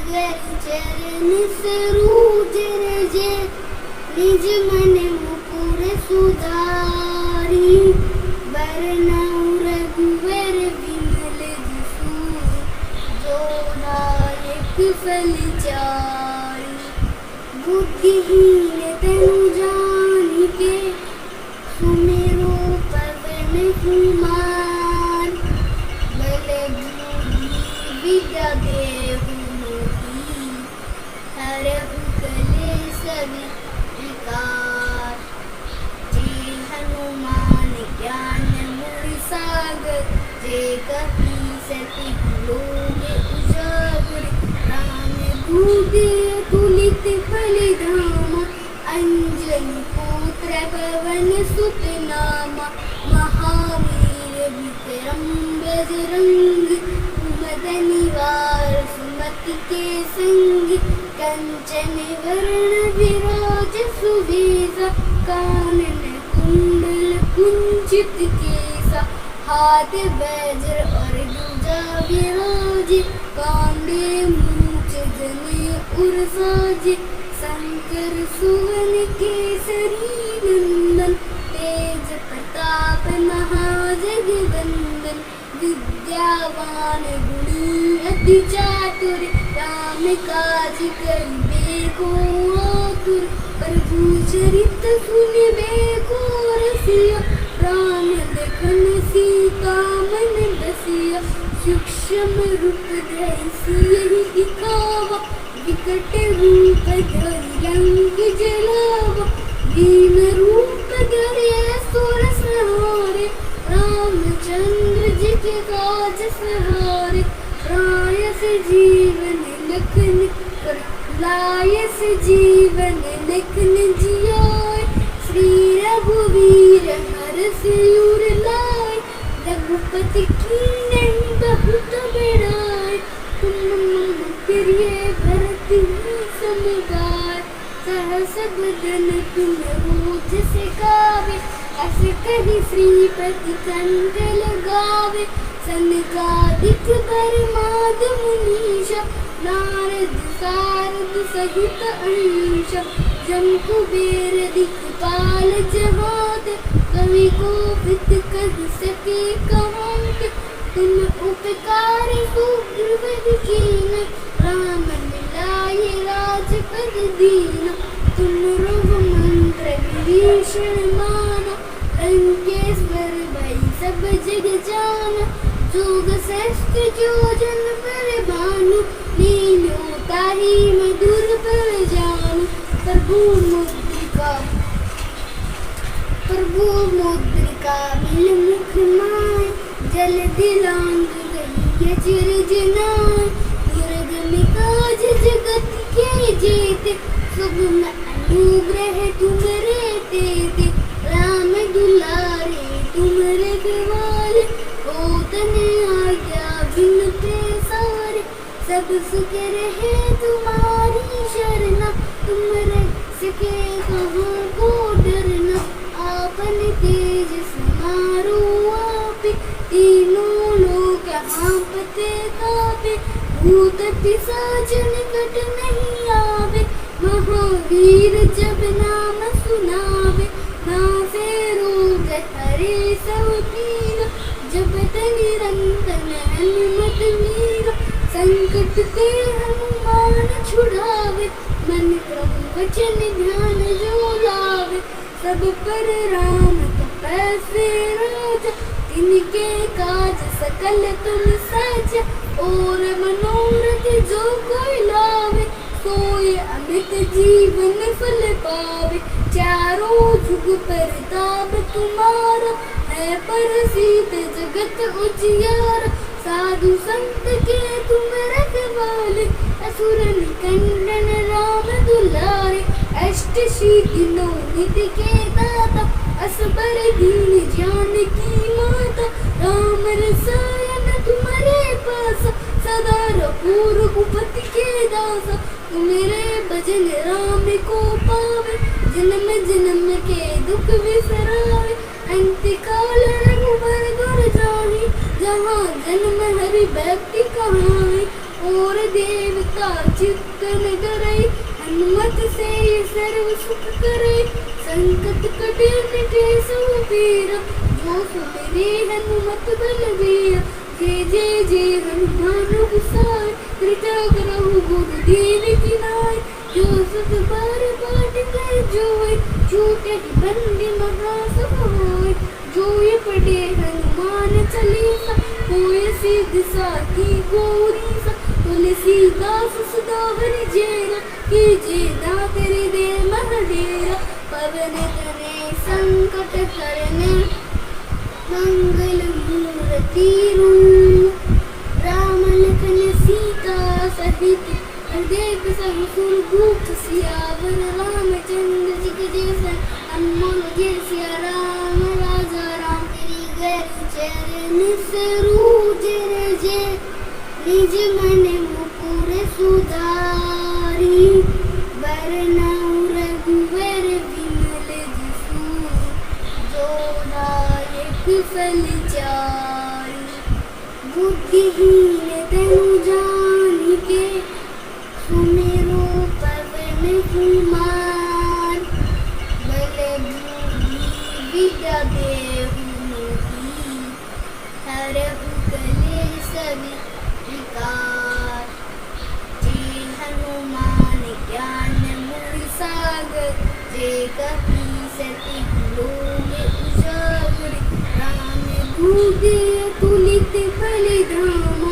कर चरण सरोज रजे निज मन मुकुर सुधारी बरनउँ रघुवर विमल जसु जो दायक फल चारि। बुद्धिहीन तनु जानिके सुमिरो पवन कुमार बल बुद्धि विद्या देहु मोहि हरहु कलेस विकार। जय हनुमान ज्ञान गुण सागर जय कपीसति लोक उजागर। रामदूत अतुलित बल धामा अंजनी पुत्र पवन सुत नामा। महावीर विक्रम बजरंग कुमति निवार सुमति के संग। कंचन वरण विराज सुबेसा कानन कुंडल कुंचित केसा। हाथ वज्र और ध्वजा विराजे कांधे मूंछ जनेऊ साजे। शंकर सुवन केसरी नंदन तेज प्रताप महाजगवंदन। विद्यावान गुणी अति चातुर राम काज करिबे को आतुर। प्रभु चरित सुनिबे को रसिया राम लखन सीता मन बसिया। सूक्ष्म रूप धरि सियहि दिखावा विकट रूप धरि लंक जलावा। दीन रूप धरि असुर संहारे रामचंद्र जी के काज सहारे। रायस जीवन लखन लायस जीवन लखन जियाए। श्री रघुवीर हरषि उर लाए रघुपति कीन्ही बहुत बड़ाई। तुम मम प्रिय भरत समुदाय सहस बदन तुम रोज से गावे। अस कहि श्रीपति कंठ लगावे सनकादिक परमाद मुनीषा। नारद सारद सहित अहिंसा जम कुबेर दिखपाल जहांत। कवि कोविद कहि सके कहांत तुम उपकार सुग्रीव कीन्ह। राम मिलाए राजपद दीन्ह। तुम रघु मंत्र विभीषण माना लंकेश्वर भई सब जग जाना। जोग सहस्त्र योजन पर भानु लील्यो ताहि मधुर फल जानु। प्रभु मुद्रिका मिल मुख माय जल दिलांग गई चिर जनाय। दुर्गम काज जगत के जेते सुगम अनुग्रह तुमरे तेते। राम दुलारे तुम रखवारे होतन आज्ञा बिन पैसारे। सब सुख रहे तुम्हारी शरणा तुम रक्षके कहाँ को डरना। आपन तेज समारो आपे तीनों लोक हाँपते कापे। भूत पिशाच निकट नहीं आवे महावीर जब नाम सुनावे। नासे रोग हरे सब पीरा जपत निरंतर हनुमत मीरा। संकट ते हनुमान छुड़ावे मन क्रम वचन ध्यान जो लावे। सब पर राम तपस्वी राजा तिनके काज सकल तुम साजा। और मनोरथ जो कोई लावे सोई अमित जीवन फल पावे। चारों जुग परताप तुम्हारा है प्रसिद्ध जगत उजियारा। साधु संत के तुम रखवाले असुर निकंदन राम दुलारे। अष्ट सिद्धि नौ निधि के दाता असबर दीन जानकी माता। राम रसायन तुम्हारे पास सदा रघुपति के दासा। तुम्हारे भजन राम को पावे जन्म जन्म के दुख विसरावे। अंत काल रघुबर दुर जाहि जहाँ जन्म हरि भक्ति कहाई। और देवता चित्तन डरै, हनुमत से सर्व सुख करे। संकट कटे मिटे सब पीरा, जो सुमिरे हनुमत बलबीरा। जय जय जय हनुमान गोसाई, कृपा करहु गुरु दीन की नाई। जो सत बार पाठ कर जोई, छूटे बंदी महा सब होय। जो ये पढ़े हनुमान चालीसा, होय सिद्धि साखी गौरी सा। तुलसीदास सदा हरि चेरा, कीजे ना तेरे दे महडेरा। पवन तनय संकट हरने, मंगल मूर्ति रूप। राम लखन सीता सहित, हृदय सब सुरभूप। सियावर रामचंद्र जी के जैसा, अनमोल जय सिया राम राजा राम। तेरी गैर चरण सरोज रज, निज मन मुकुर सुधारी। बरनउँ रघुवर विमल जसु, जो दायक फल चारि। बुद्धिहीन तनु जानिके, सुमिरो पवन कुमार। बल बुद्धि विद्या देहु मोहि, हरहु कलेश विकार। जय हनुमान ज्ञान गुण सागर, जय कपीसति लोक उजागर। रामदूत अतुलित बल धामा,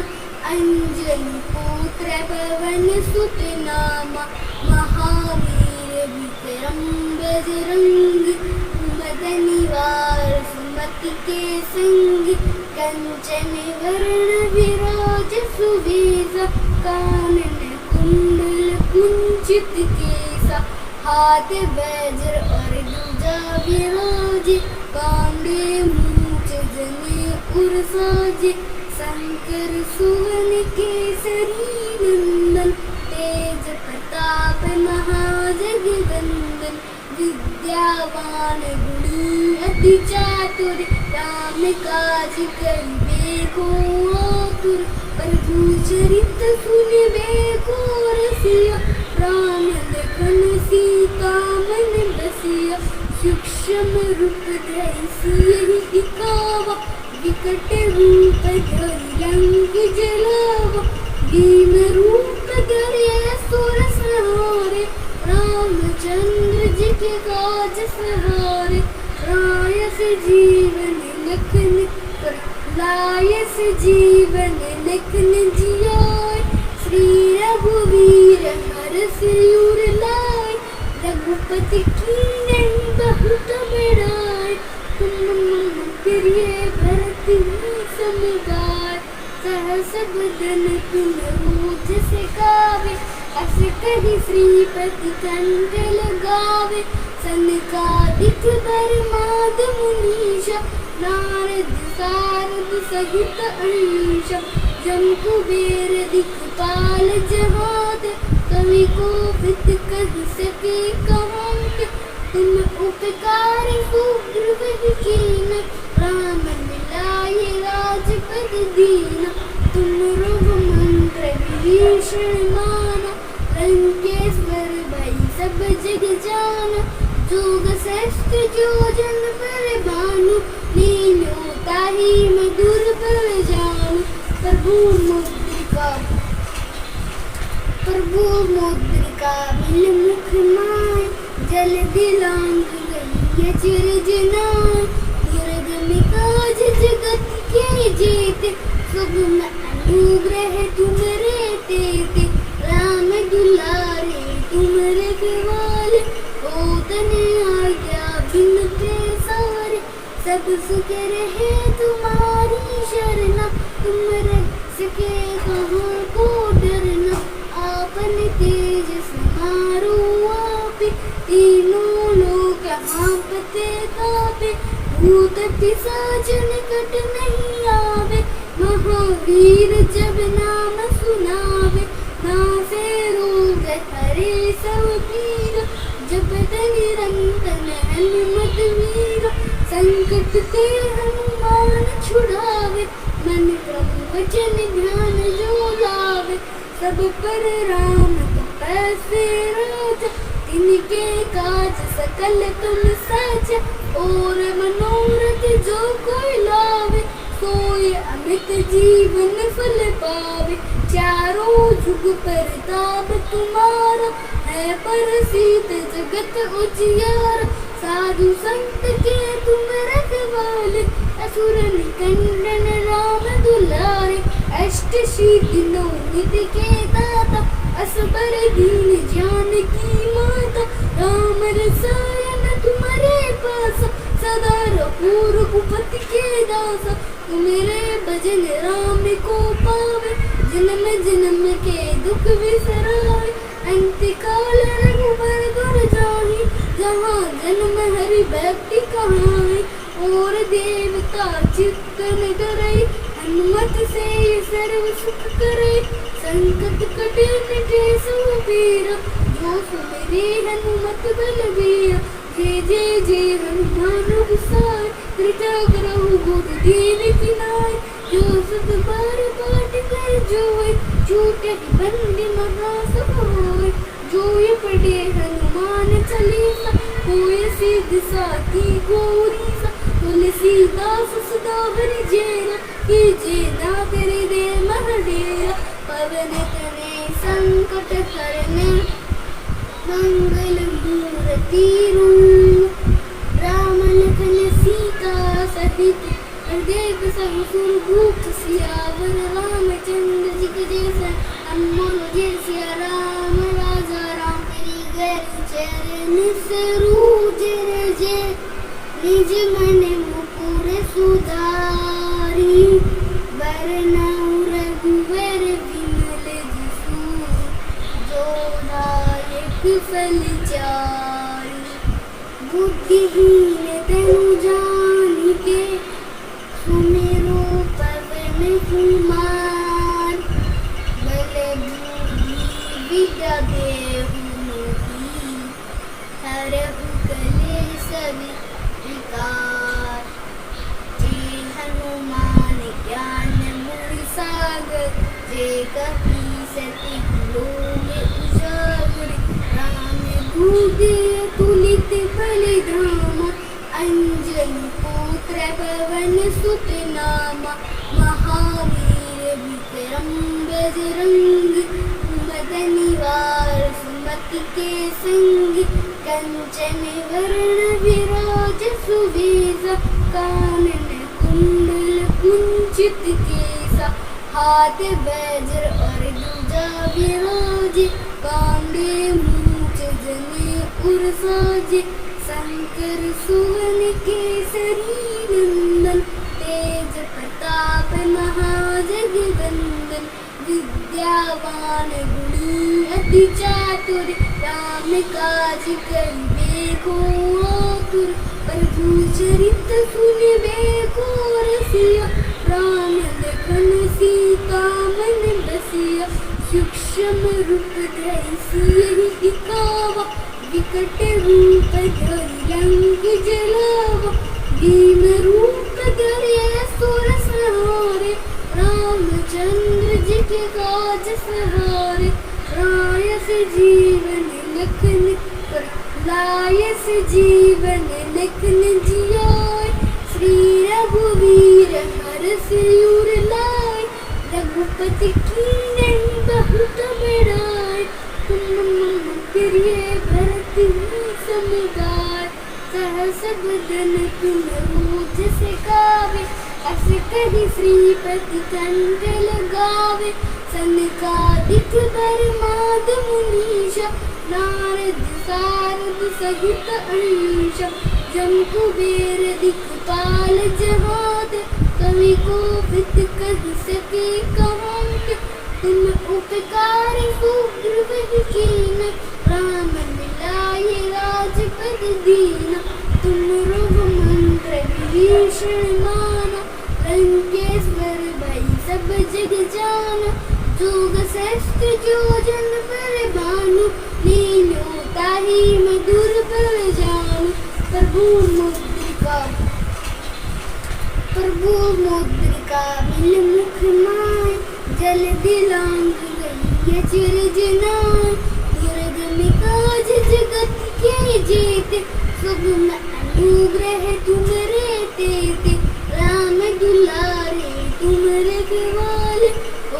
अंजनी पुत्र पवन सुत नामा। महावीर विक्रम बजरंगी, कुमति निवार सुमति के संगी। कंचन वरण विराज सुवेशा, कानन कुंडल कुंचित केसा। हाथ वज्र और ध्वजा विराजे, कांधे मूंछ जनेऊ साजे। शंकर सुवन केसरी नंदन, तेज प्रताप महाजगवंदन। विद्यावान गुणी अति चातुर, राम काज करिबे को आतुर। प्रभु चरित सुनिबे को रसिया, राम लखन सीता मन बसिया। सूक्ष्म रूप धरि सियहि दिखावा, विकट रूप धरि लंक जलावा। दीन रूप धरि असुर संहारे, रामचंद्र जी के काज सहारे। रायस जीवन लखन लायस जीवन लखन जियाय। श्री रघुवीर हरष उर लाय, रघुपति कीन्ही बहुत बड़ाई। तुम मम प्रिय भरत समुदाय, सहस बदन तुम रोज से गावे। अस कहि श्रीपति कंठ लगावे, सनकादिक ब्रह्माद मुनीषा। नारद सारद सहित अहीशा, जम कुबेर दिक्पाल जहांत। कवि कोविद कहि सके कहांत, तुम उपकार सुग्रीव कीन्हा। राम मिलाए राजपद दीन्हा, तुम रघुमंत्र विभीषण माना। लंकेश्वर भई सब जग जाना, जोग सहस्त्र योजन पर भानु। लीन्यो ताहि मधुर फल जानु, प्रभु मुद्रिका बिल मुख माय। जल दिलांग गई अचरज नाय, दुर्गम काज जगत के जेते। सुगम अनुग्रह तुमरे तेते, राम दुलारे तुम रखवाले। होतन आज्ञा बिन पैसारे, सब सुख रहे तुम्हारी शरणा। तुम रक्षके कहाँ को डरना, आपन तेज समारो आपे। तीनों लोक हाँपते कापे, भूत पिशाच निकट नहीं आवे। महावीर जब नाम सुनावे, नासे रोग हरे सब पीरा। जपत निरंतर हनुमत वीरा, संकट ते हनुमान छुड़ावे। मन क्रम वचन ध्यान जो लावे, सब पर राम तपस्वी राजा, तिनके काज सकल तुम साजा। और मनोरथ जो कोई लावे, सोई अमित जीवन फल पावे। चारों जुग परताप तुम्हारा, है प्रसिद्ध जगत उजियारा। साधु संत के तुम रखवाले, असुर निकंदन राम दुलारे। अष्ट सिद्धि नौ निधि के दाता, असबर दीन जानकी माता। राम रसायन तुम्हारे पास, सदा रघु रघुपति के दासा। तुम्हारे भजन राम को पावे, जन्म जन्म के दुख बिसरावे। अंत काल रघुबर दुर जाहि, जहाँ जन्म हरि भक्ति कहाई। और देवता चित्त न डरै, हनुमत से सर्व सुख करे। संकट कटे मिटे सुबीरा, जो सुमिरे हनुमत बलबीरा। जय जय जय हनुमान गोसाई, कृपा करहु गुर दीन किनाय। जो सत बार पाठ कर जोय, छूटहि बंदी महा सुख होय। जो ये पढ़े हनुमान चालीसा, होय सिद्धि साखी गौरीसा। तुलसीदास सदा हरि चेरा, कीजे नाथ हृदय मह डेरा। पवन तनय संकट हरने, मंगल मूर्ति रूप। राम लखन सीता सहित, हृदय सब सुरभूप। सियावर रामचंद्र जी के जैसा, अनमोल जय सिया राम राजा राम। तेरी गैर चरण सरोज रज, निज मन मुकुर सुधारी। वरनउँ रघुवर विमल जसु, जो दायक फल चारि। बुद्धिहीन तनु जानिके, सुमिरो पवन कुमार। बल बुद्धि विद्या देहु मोहि, हरहु कलेश विकार। जय हनुमान ज्ञान गुण सागर, जय कपीसति लोक उजागर। रामदूत अतुलित बल धामा, अंजनी पुत्र पवन सुत नामा। महावीर विक्रम बजरंगी, कुमति निवार सुमति के संगी। कंचन वरण विराज सुवेशा, कानन कुंडल कुंचित केसा। हाथ वज्र और ध्वजा विराजे, कांधे मूंछ जनेऊ साजे। शंकर सुवन केसरी नंदन, तेज प्रताप महाजगवंदन। विद्यावान गुणी अति चातुर, राम काज करिबे को आतुर। प्रभु चरित सुनिबे को रसिया, राम लखन सीता मन बसिया। सूक्ष्म रूप धरि सियहि दिखावा, विकट रूप धरि लंक जलावा। दीन रूप धरि असुर संहारे, रामचंद्र जी के काज सहारे। रायस जीवन लखन लायस जीवन लखन जियाय। श्री रघुवीर हरष उर लाय, रघुपति कीन्ही बहुत बड़ाई। तुम मम प्रिय भरत समुदाय, सहस बदन तुम रोजस गावे। अस कहि श्रीपति कंठ लगावे, सनकादिक ब्रह्माद मुनीषा। नारद सारद सहित अहीशा, जम कुबेर दिक्पाल जहांत। कवि कोविद कहि सके कहांत, तुम उपकार सुग्रीव कीन्ह। राम मिलाए राजपद दीना, तुमरो मंत्र विभीषण माना। लंकेश्वर भई सब जग जाना, जोग सहस्त्र योजन पर भानु। लीन्यो ताहि मधुर फल जानु, प्रभु मुद्रिका मिल मुख माय। जल दिलांग गई यचरज नाय दुर्ग में काज जगत के जेते सब में अनुग्रह तुम रहते थे राम दुलारे तुम रखवाले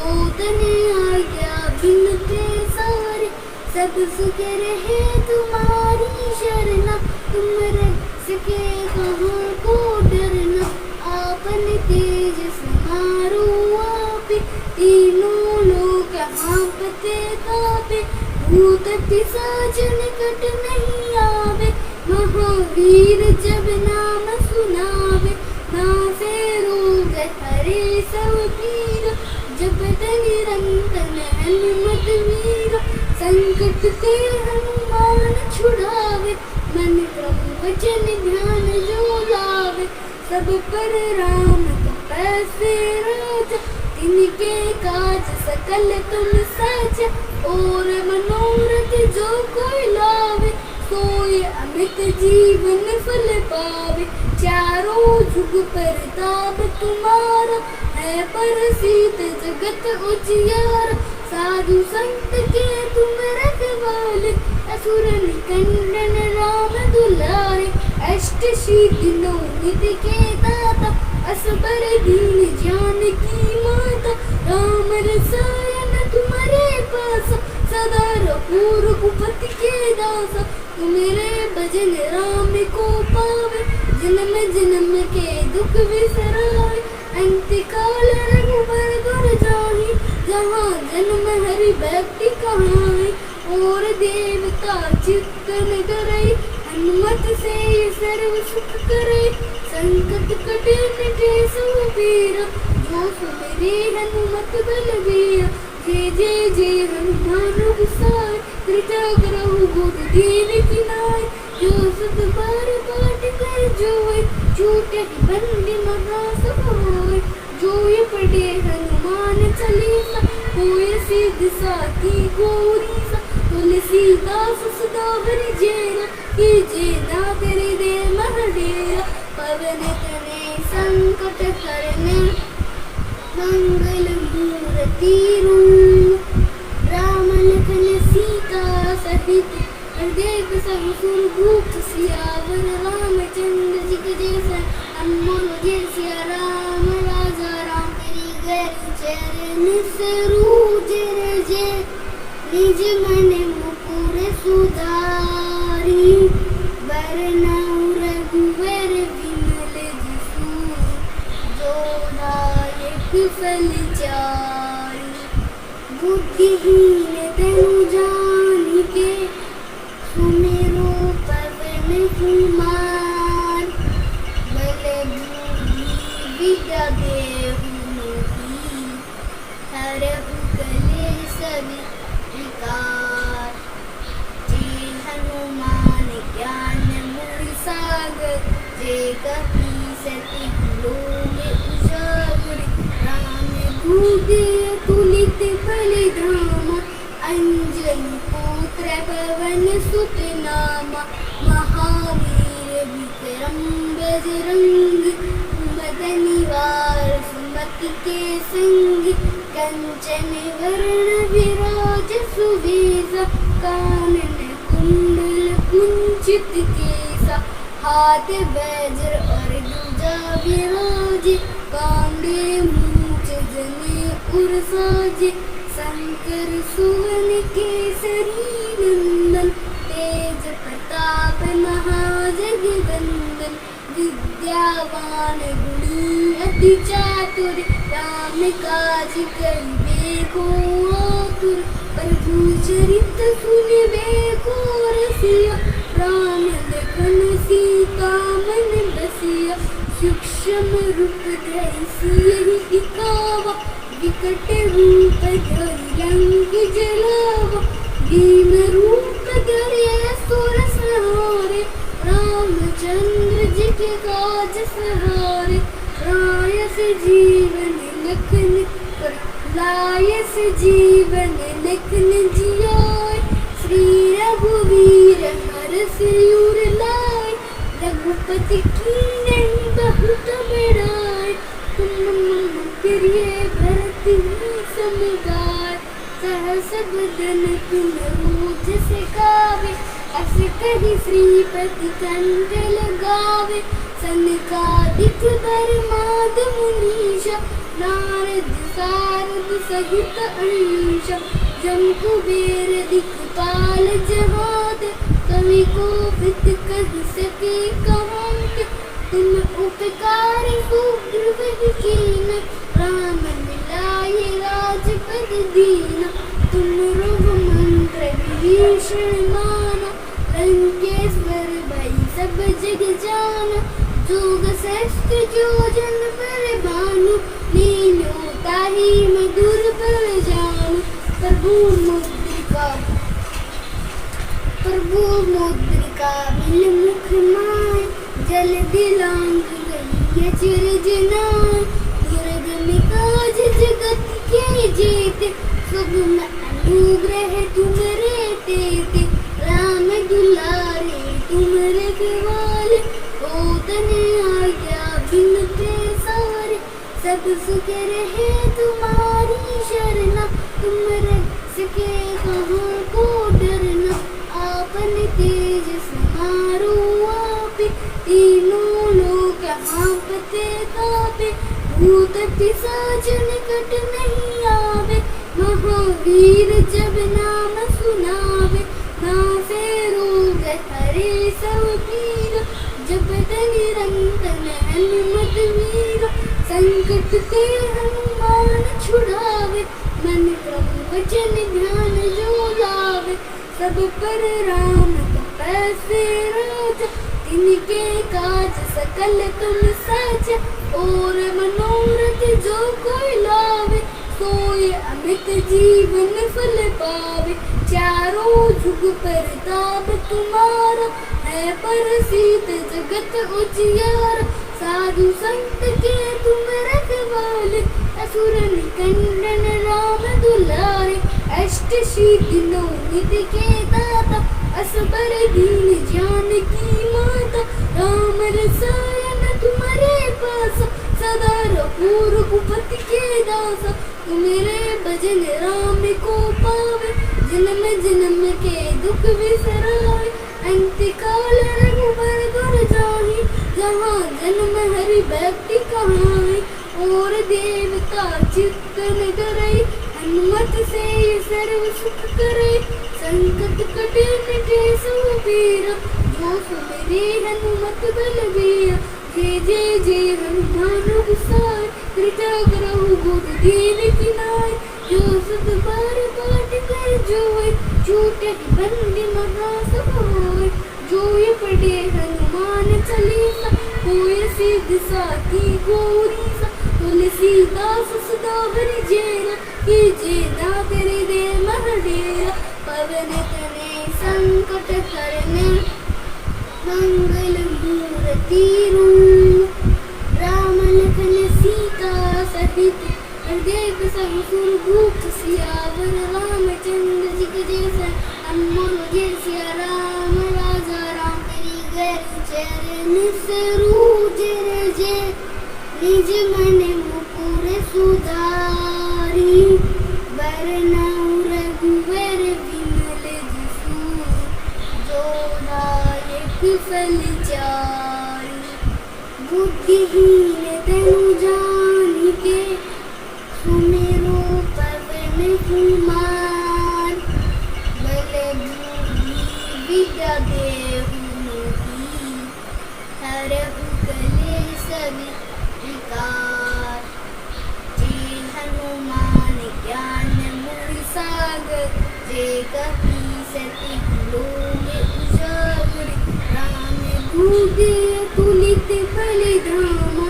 ओ तने आज्ञा बिनते सारे सब सुख रहे तुम्हारी शरणा तुम रख सके कहाँ को डरना आपन तेज समारो आपे तीनों लोग हाँपते कापे भूत पिशाच निकट नहीं आवे महावीर जब नाम सुनावे नासे रोग हरे सब पीर जपत निरंतर हनुमत वीर संकट ते हनुमान छुड़ावे मन प्रभु वचन ध्यान जो लावे सब पर राम तपस्वी राजा तिनके काज सकल तुम सच और मनोरथ जो कोई लावे सोई अमित जीवन फल पावे चारों जुग परताप तुम्हारा है प्रसिद्ध जगत उजियारा साधु संत के तुम रखवाले असुर निकंदन राम दुलारे अष्ट सिद्धि नौ निधि के दाता असबर दीन जानकी माता राम रसायन तुम्हारे पास सदा रघुर कुपति के दासा तुम्हारे भजन राम को पावे जन्म जन्म के दुख विसराए अंत काल रघुबर दुर जाहि जहाँ जन्म हरि भक्ति कहाई और देवता चित्तन डरे हनुमत से सर्व सुख करे संकट कटे मिटे सुबीर जो सुमिरे हनुमत बलबीर जय जय जय हनुमान गोसाई कृपा करहु गुरुदेव की नाय जो सत बार पाठ कर जोय छूटे बंदी महा सब होय जो ये पढ़े हनुमान चालीसा होय सिद्ध साखी गौरी सा तुलसीदास सदा हरि जैना कीजे ना तेरे दे महडेरा पवन तने संकट करने मंगल मूर्ति रूप राम लखन सीता सहित देख सब सुर भूप सियावर रामचंद्र जी के जैसा अनमोल जय सिया राम राजा राम तेरी गैर चरण सरूज रजे निज मन मुकुर सुधारी वरनउ रघुवर विमल जसु जो नायक फल चारि बुद्धिहीन तनु जानिके सुमेरो पवन कुमार बल बुद्धि विद्या देहु मोहि हरहु कलेश विकार जय हनुमान ज्ञान गुण सागर जय कपीसति लोक उजागर रामदूत तुलित बलिधामा अंजनी पुत्र पवन सुत नामा महावीर विक्रम बजरंग कुमद निवार सुमति के संग कंचन वरण विराज सुवेशा कानन कुंडल कुंचित केसा हाथ वज्र और ध्वजा विराज कांधे मूंछ जने उर साजे शंकर सुवन केसरी नंदन तेज प्रताप महाजगवंदन विद्यावान गुणी अति चातुर राम काज करिबे को आतुर प्रभु चरित सुनिबे को रसिया राम लखन सीता मन बसिया सूक्ष्म रूप धरि सियहि दिखावा विकट रूप धरि लंक जलावा भीम रूप धरि असुर संहारे रामचंद्र जी के काज सहारे रायस जीवन लखन लायस जीवन लखन जियाय श्री रघुवीर हरष उर लाय रघुपति कीन्ही बहुत बड़ाई तुम मम प्रिय भरत समुदाय सहस बदन तुम रूठ से गावे, अस कही श्रीपति कंठ लगावे। सनकादिक बरमाद मुनीशा, नारद सारद सहित अहिंसा। जम कुबेर दिक्पाल जहाद, कवि को विद कह सके कहात। तुम उपकार सुग्रीव कीना, राम मिलाए राजपद दीना। तुम रघु मंत्र विभीषण माना, लंकेश्वर भई सब जग जाना। जोग सहस्त्र योजन पर भानु, लील्यो ताहि मधुर फल जानु। प्रभु मुद्रिका बिन मुख माय, जल दिलांग गई अचरज नाय। दुर्गम काज जगत के जेते, सुगम अनुग्रह तुमरे तेते। राम दुलारे तुम रखवाले, होतन आज्ञा बिन पैसारे। सब सुख रहे तुम्हारी शरणा, तुम रख सके कहाँ को डरना। आपन तेज समारो आपे, तीनों लोक कांपते कांपे। भूत पिशाच निकट नहीं आवे, महावीर जब नाम सुनावे। नासे रोग हरे सब पीरा, जपत निरंतर हनुमत वीरा। संकट ते हनुमान छुड़ावे, मन क्रम वचन ध्यान जो लावे। सब पर राम तपस्वी राजा, तिनके काज सकल तुम साजा। और मनोरथ जो कोई लावे, सोई अमित जीवन फल पावे। चारों जुग परताप तुम्हारा, है प्रसिद्ध जगत उजियारा। साधु संत के तुम रखवाले, असुर निकंदन राम दुलारे। अष्ट सिद्धि नौ निधि के दाता, असबर दीन जानकी माता। राम रसायन तुम्हारे पास, सदा रघु रघुपति के दासा। तुम्हारे भजन राम को पावे, जन्म जन्म के दुख बिसरावे। अंत काल रघुबर दुर जाहि, जहाँ जन्म हरि भक्ति कहाई। और देवता चित्तन डरई, हनुमत से सर्व सुख करे। संकट कटे मिटे सब पीरा, जो सुमिरे हनुमत बलबीरा। जय जय जय हनुमान गोसाई, कृपा करहु गुरुदीन की नाय। जो सब बार पाठ कर जोय, छूटे बंदी महासुख होय। जो ये पढ़े हनुमान चालीसा, होय सिद्धि साखी गौरी सा। तुलसीदास सदा हरि जैना, कीजे ना करे दे महडेरा। पवन तनय संकट हरने, मंगल मूर्ति रूप। राम लखन सीता सहित, हृदय सब सुर भूख। सियावर रामचंद्र जी के जैसा, अनमोल जय सिया राम राजा राम। तेरी गैर चरण सरोज रजे, निज मन मुकुर सुधारी। वरनउ रघुवर विमल जसु, जो दायक फल चारि। बुद्धिहीन तनु जानिके, सुमिरो पवन कुमार। बल बुद्धि विद्या देहु मोहि, हरहु कलेश विकार। जय हनुमान ज्ञान गुण सागर, जय कपीसति लोक उजागर। राम दूत तुलित बलि धामा,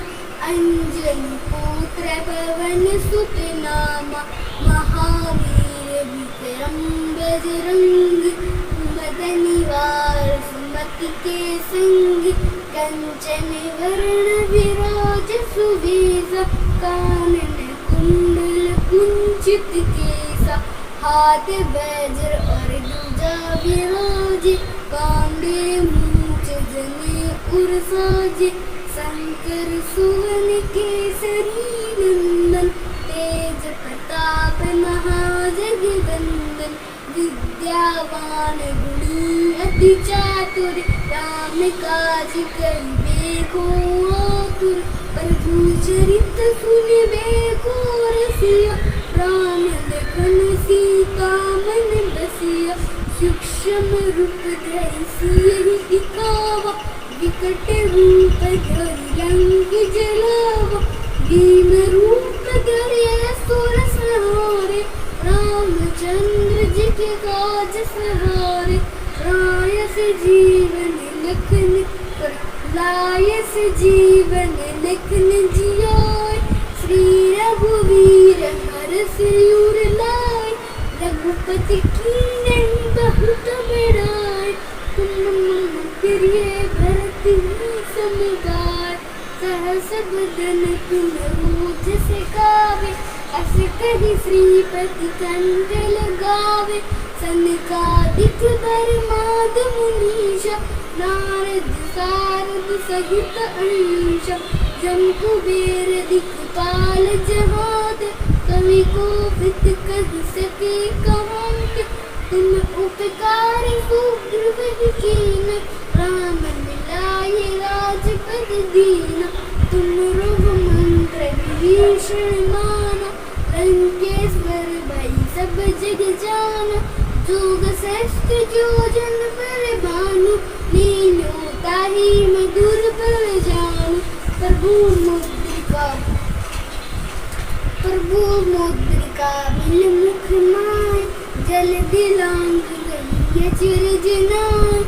अंजनी पुत्र पवन सुत नामा। महावीर विक्रम बजरंगी, कुमति निवार सुमति के संगी। कंचन वरण विराज सुवेशा, कानन कुंडल कुंचित केसा। हाथ वज्र और ध्वजा विराजे, कांधे मूंछ जनेऊ साजे। शंकर सुवन केसरी नंदन, तेज प्रताप महाजगबंदन। विद्यावान गुणी अति चातुर राम काज करिबे को आतुर प्रभु चरित सुनिबे को रसिया राम लखन सीता मन बसिया सूक्ष्म रूप धरि सियहि दिखावा विकट रूप धरि लंक जलावा दीन रूप धरि असुर संहारे रामचंद्र जी के काज सहारे रायस जीवन लखन लायस जीवन लखन जियाय श्री रघुवीर हरष उर लाय रघुपति कीन्ही बहुत बड़ाई तुम मम प्रिय भरत समुदाय सहस बदन तुम रूठ से गावे अस कहि श्रीपति कंठ लगावे सनकादिक बरमाद मुनीषा नारद सारद सहित अहीशा जम कुबेर दिक्पाल जहाद कवि को वित कहि सके कहात तुम उपकार सुग्रीव कीन राम मिलाए राजपद दीना तुम रघु मंत्र विभीषण माना लंकेश्वर भई सब जग जाना जोग श्रेष्ठ जो जन पर भानु लीनो ताहि मधुर पर जानु प्रभु मुद्रिका बिल मुख माय जल दिलांग गई अचरज नाय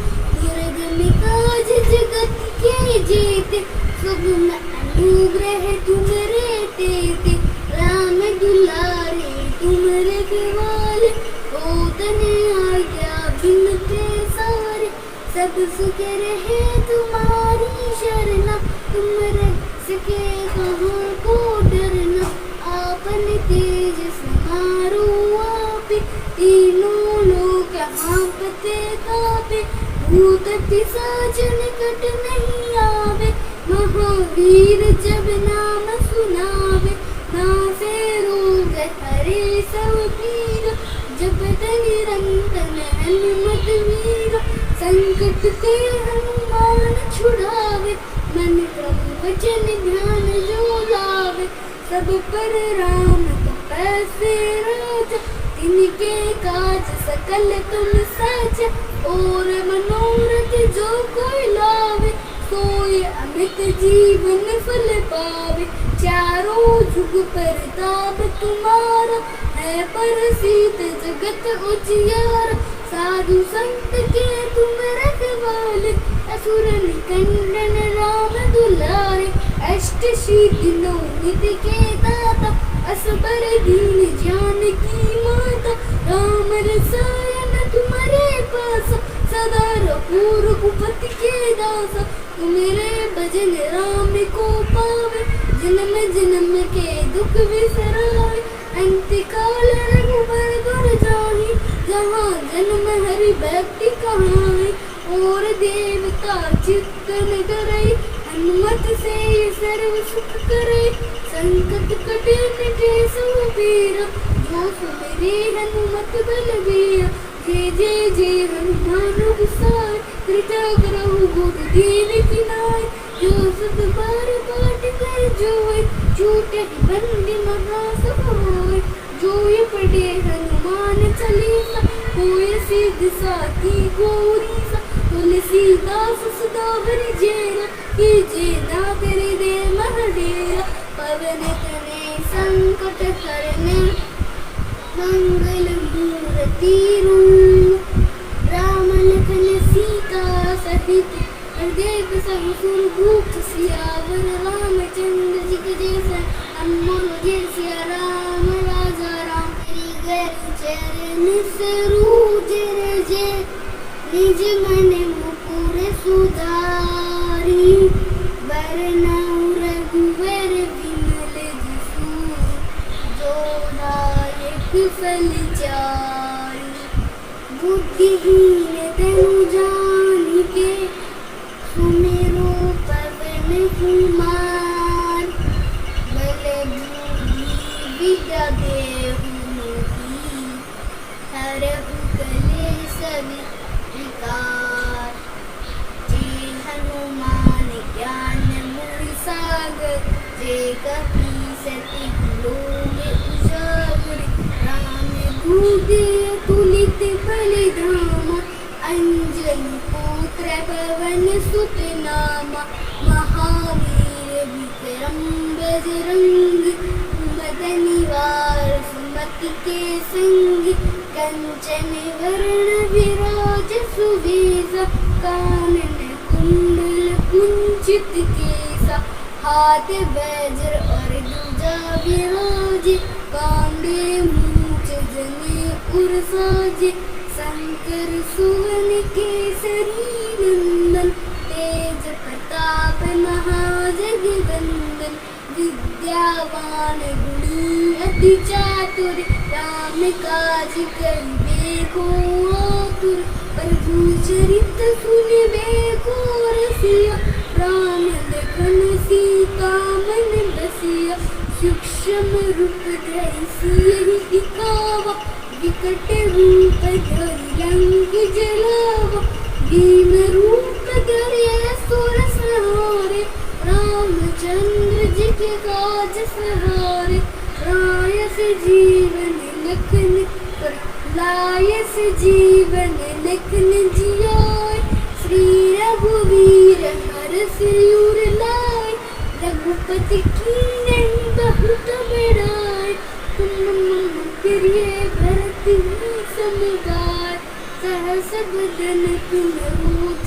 दुर्गम काज जगत के जेते सुगम अनुग्रह तुमरे तेते राम दुलारे तुम रखवाले ओतन आज्ञा बिनते सारे सब सुख रहे तुम्हारी शरणा तुम रख सके कहाँ को डरना आपन तेज समारो आपे तीनों लोक हाँपते कापे भूत पिशाच निकट नहीं आवे महावीर जब नाम सुनावे नासे रोग हरे सब पीर जपत निरंतर हनुमत वीर संकट ते हनुमान छुड़ावे मन क्रम वचन ध्यान जो लावे सब पर राम तपस्वी राजा तिनके काज सकल तुम साच और मनोरथ जो कोई लावे सोई अमित जीवन फल पावे चारों जुग परताप तुम्हारा है प्रसिद्ध जगत उजियारा साधु संत के तुम रखवाले असुर निकंदन राम दुलारे अष्ट सिद्धि नौ निधि के दाता असबर दीन जानकी माता राम रसायन तुम्हारे पास सदा रघुपति के दासा तुम्हारे भजन राम को पावे जन्म जन्म के दुख विसरावे अंत काल रघुबर दुर जाहि जहाँ जन्म हरि भक्ति कहाई और देवता चित्त न डरई हनुमत से सर्व सुख करे संकट कटे मिटे सब पीरा जो सुमिरे हनुमत बलबीरा जय जय जय हनुमान गोसाई कृपा करहु गुरुदेव की नाय जो सब बार बाट कर जोय छूटे बंदी महासुख होय जो ये पढ़े हनुमान चालीसा होय सिद्ध साखी गौरी सा तुलसीदास सदा हरि जैना कीजे ना करे दे महडेरा पवन तने संकट करने मंगल मूर्ति रूप राम लखन सीता सहित देव सब सुर भूख सियावर रामचंद्र जी के जैसा अनमोल जय सिया राम राजा राम तेरी गैर चरण सरोज रजे निज मन मुकुर सुधारी बरनउँ रघुवर विमल जसु जो दायक फल चारि बुद्धिहीन तनु जानिके सुमिरो पवन कुमार बल बुद्धि विद्या देहु मोहि हरहु कलेश विकार। जय हनुमान ज्ञान गुण सागर, जय कपीसति लोक उजागर। राम दूत अतुलित बल धामा, अंजनी पुत्र पवन सुत नामा। महावीर विक्रम बजरंगी, कुमति निवार सुमति के संगी। कंचन वरण विराज सुवेशा, कानन कुंडल कुंचित केसा। हाथ वज्र और ध्वजा विराजे, कांधे मूंछ जनेऊ साजे। शंकर सुवन केसरी नंदन, तेज प्रताप महाजगवंदन। विद्यावान गुणी अति चातुर, राम काज करिबे को आतुर। प्रभु चरित सुनिबे को रसिया, राम लखन सीता मन बसिया। सूक्ष्म रूप धरि सियहि दिखावा, विकट रूप धरि लंक जलावा। दीन रूप धरि असुर संहारे, रामचंद्र जी के काज सहारे। रायस जीवन लखन लायस जीवन लखन जियाय, श्री रघुवीर हरष उर लाय। रघुपति कीन्ही बहुत बड़ाई, तुम मम प्रिय भरत समुदाय। सहस बदन तुम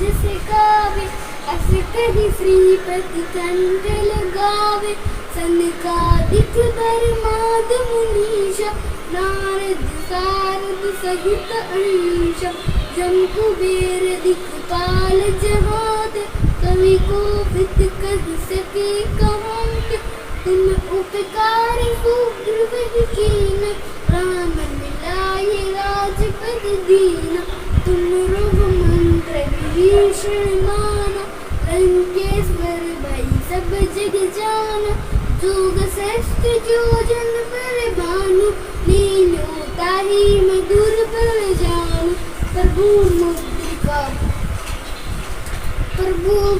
जस गावे, अस कहि श्रीपति कंठ लगावे। सनकादिक ब्रह्मादि मुनीषा, नारद सारद सहित अहीशा। जम कुबेर दिक्पाल जहांत, कवि कोविद कहि सके कहांत। तुम उपकार सुग्रीव कीन्हा, राम मिलाए राजपद दीन्हा। तुम मंत्र विभीषण माना, लंकेश्वर भई सब जग जाना। जोग सहस्त्र जोजन पर भानु, लीनो ताहि मधुर पर जानु। प्रभु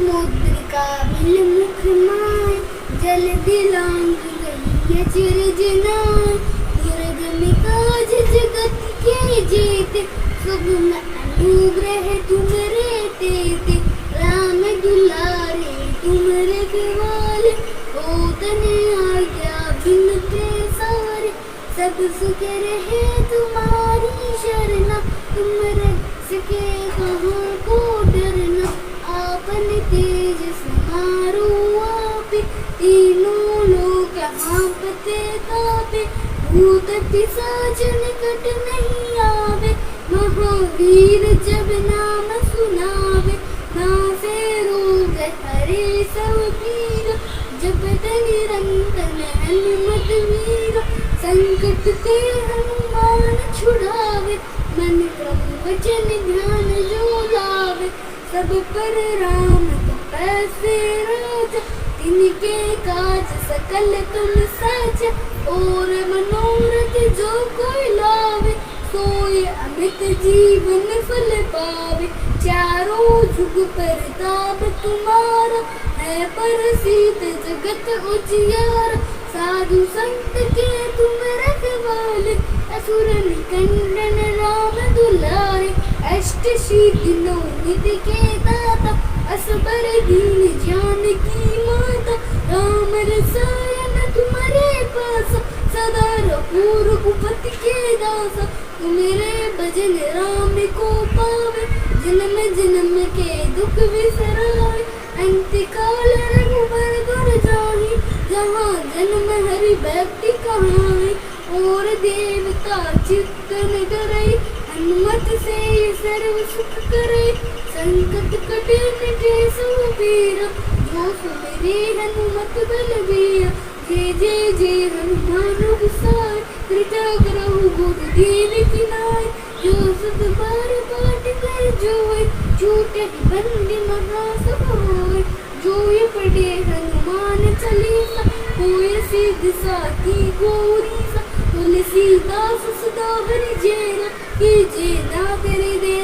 मुद्रिका बिल मुख माय, जल दिलांग गई अचरज नाय। दुर्गम काज जगत के जेते, सुगम अनुग्रह तुमरे तेते। राम दुलारे तुम रखवाले, होतन आज्ञा बिन पैसारे। सब सुख रहे तुम्हारी शरणा, तुम रक्षके कहाँ को डरना। आपन तेज समारो आपे, तीनों लोक कांपते कापे। भूत पिशाच निकट नहीं आवे, महावीर जब नाम सुनावे। नासे रोग हरे सब पीरा, जपत निरंतर हनुमत वीरा। संकट ते हनुमान छुड़ावे, मन क्रम वचन ध्यान जो लावे। सब पर राम तपस्वी राजा, तिनके काज सकल तुम साजा। और मनोरथ जो कोई लावे, सोई अमित जीवन फल पावे। चारों जुग परताप तुम्हारा, है प्रसिद्ध जगत उजियारा। साधु संत के तुम रखवाले, असुर निकंदन राम दुलारे। अष्ट सिद्धि नौ निधि के दाता, असबर दीन जानकी माता। राम रसायन तुम्हारे पास, सदा रघुपति के दासा। तुम्हारे भजन राम को पावे, जन्म जन्म के दुख विसरावे। अंत काल रघुबर दुर जाहि, जहाँ जन्म हरि भक्ति कहाई। और देवता चित्त न डरई, हनुमत से सर्व सुख करई। संकट कटे मिटे सुबीरा, जो सुमिरे हनुमत बलबीरा। जय जय जय हनुमान गोसाई, कृपा करहु गुरुदेव की नाय। जो सत बार पाठ कर जोय, छूटहि बंदी महासुख होय। जो ये पढ़े हनुमान चालीसा, होय सिद्धि साखी गौरी सा। तुलसीदास सदा हरि जय, कीजे ना करे दे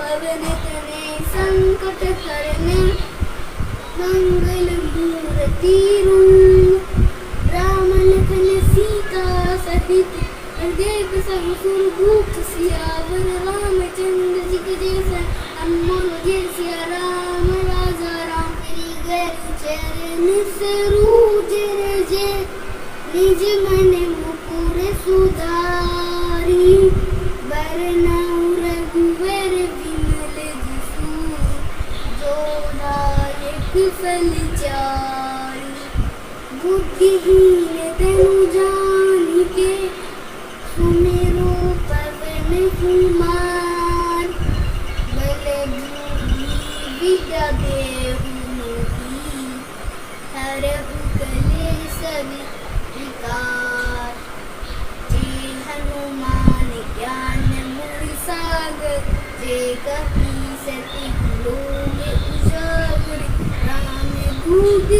पवन तने संकट हरने मंगल मूर्ति रूप राम लखन सीता सहित देव सब सुर भूख सियावर रामचंद्र जी के जैसा अमर जय सिया राम राजा राम तेरी गर चरण सरोज रज निज मन मुकुर सुधारी बरनउँ रघुवर विमल जसु जो दायक फल चारि बुद्धिहीन तनु जानिके सुमेरो पवन कुमार बल बुद्धि विद्या देहु मोहि हरहु कलेश विकार जय हनुमान ज्ञान गुण सागर जय कपीसति लोक उजागर राम दूत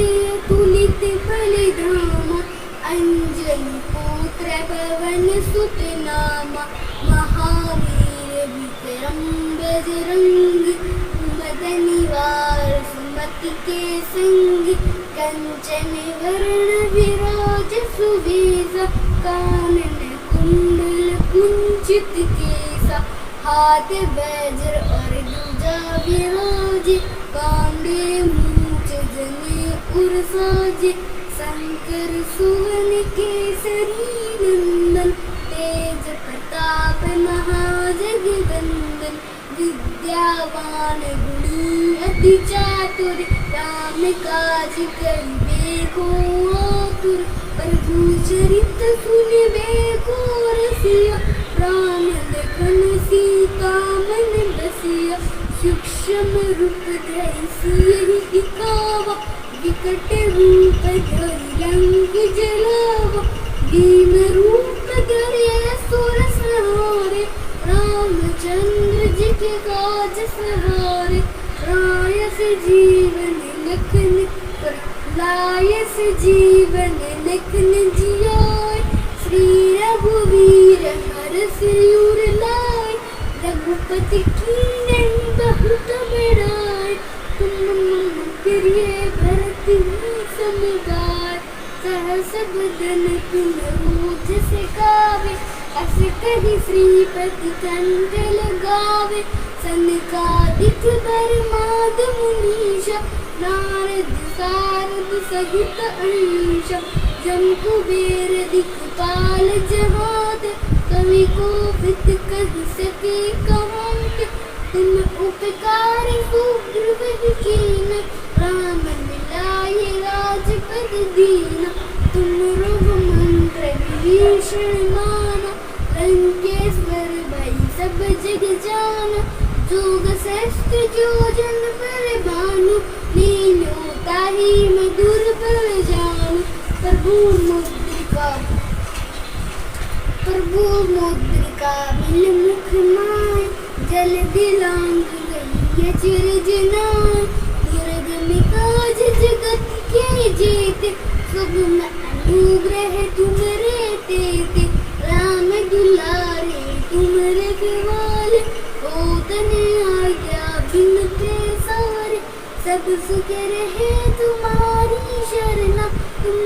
तुलित बलिधाम अंजनी पुत्र पवन सुत नामा महावीर विक्रम बजरंगी कुमद निवार सुमति के संग कंचन वरण विराज सुवेशा कानन कुंडल कुंचित केसा हाथ वज्र और ध्वजा विराजे कांधे मूंछ जने उर साजे शंकर सुवन केसरी नंदन तेज प्रताप महाजगवंदन विद्यावान गुणी अति चातुर राम काज करिबे को आतुर प्रभु चरित सुनिबे को रसिया राम लखन सीता मन बसिया सूक्ष्म रूप धरि सियहि दिखावा विकट रूप धरि लंक जलावा दीन रूप धरि असुर संहारे रामचंद्र जी के काज सहारे रायस जीवन लखन लायस जीवन लखन जियाय श्री रघुवीर हरष उर लाय रघुपति कीन्ही बहुत बड़ाई तुम मम प्रिय भरत समुदाय सहस बदन तुम रोज से गावे अस कहि श्रीपति कंठ लगावे सनकादिक बरमाद मुनीषा नारद सारद सहित अहिंसा जम कुबेर दिक्पाल जहाद कवि कोविद कहि सके कहात तुम उपकार सुग्रीव कीन राम मिलाए राजपद दीना तुम रघुमंत्र विभीषण माना लंकेश्वर भई सब जग जाना जोग सहस्त्र जोजन पर भानु लीनो ताहि मधुर पर जानु प्रभु मुद्रिका मिल मुख माय जल दिलांग गई अचरज नाय दुर्गम काज जगत के जेते सुगम अनुग्रह तुमरे तेते राम दुलारे तुमरे केवाले होतन आज्ञा बिन सारे सब सुख रहे तुम्हारी शरणा तुम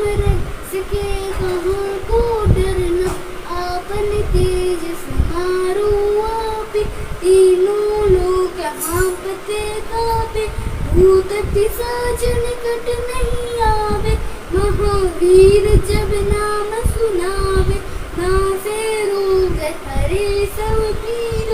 सके कहाँ को डरना आपन तेज समारो आपे तीनों लोक हाँपते कापे भूत पिशाच निकट नहीं आवे महावीर जब नाम सुनावे नासे रोग हरे सब पीर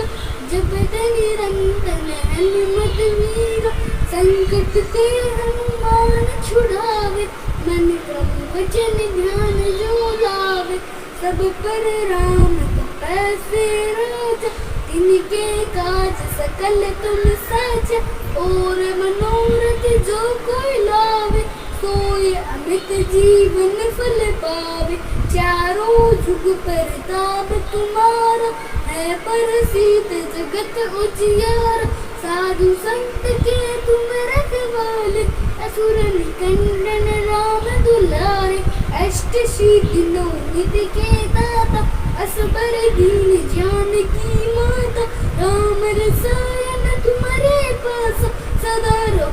जपत निरंतर हनुमत वीर संकट ते हनुमान छुड़ावे मन क्रम वचन ध्यान जो लावे सब पर राम तपस्वी राजा तिनके काज सकल तुम साचा और मनोरथ जो कोई लावे सोई अमित जीवन फल पावे चारों जुग परताप तुम्हारा है परसिद्ध जगत उजियारा साधु संत के तुम रखवाले असुर निकंदन राम दुलारे अष्ट सिद्धि नौ निधि के दाता असबर दीन जानकी माता राम रसायन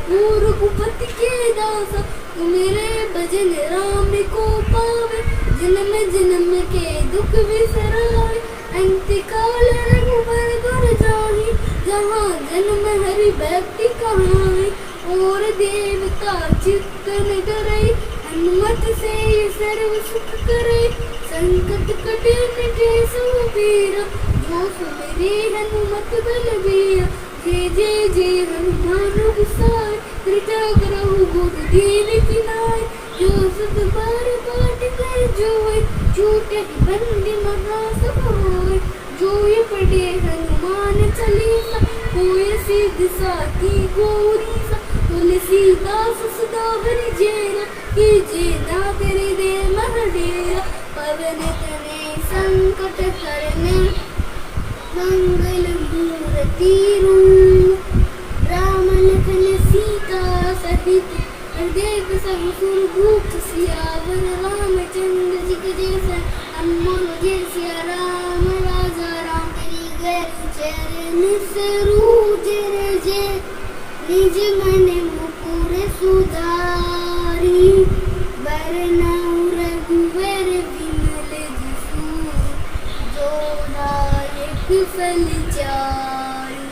रघुपति के दासा, तू मेरे भजन राम को पावे, जन्म जन्म के दुख बिसरावे, अंतकाल रघुबर गुर जाहि, जहाँ जन्म हरि भक्ति कहाई, और देवता चित्त न डरै, हनुमत से सर्व सुख करे, संकट कटे मिटे सुबीरा, जो सुमिरे हनुमत बलबीरा, जय जय जय हनुमान गोसाई, कृपा करहु गुरु दीन की नाय, जो सत बार बाट कर जोय, छूटे बंदी महा सब होय, जो ये पढ़े हनुमान चालीसा, होय सिद्ध साखी गौरी सा, तुलसीदास सदा हरि जैना, कीजे ना करे दे महडेरा, पवन तने संकट करने, मंगल मूर्ति रूप, राम लखन सीता सहित, देव सब सुर भूप, सियावर रामचंद्र जी के जैसे, अमर जय सिया राम राजा राम, तेरी गैर चरण सरोज रजे, निज मन मुकुर सुधारी, बरनउँ रघुवर विमल जसु, जो दायक फल चारि,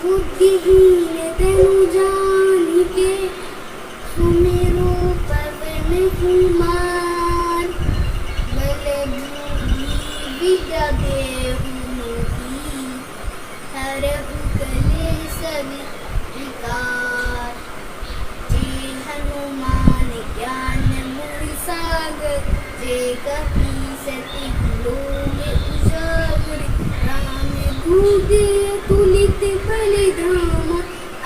बुद्धिहीन तनु जानिके, सुमिरो पवन कुमार, बल बुद्धि विद्या देहु मोहि, हरहु कलेश विकार, जय हनुमान ज्ञान मोहि सागर, जय कपीसति लोक उजागर, रामदूत अतुलित बल धामा,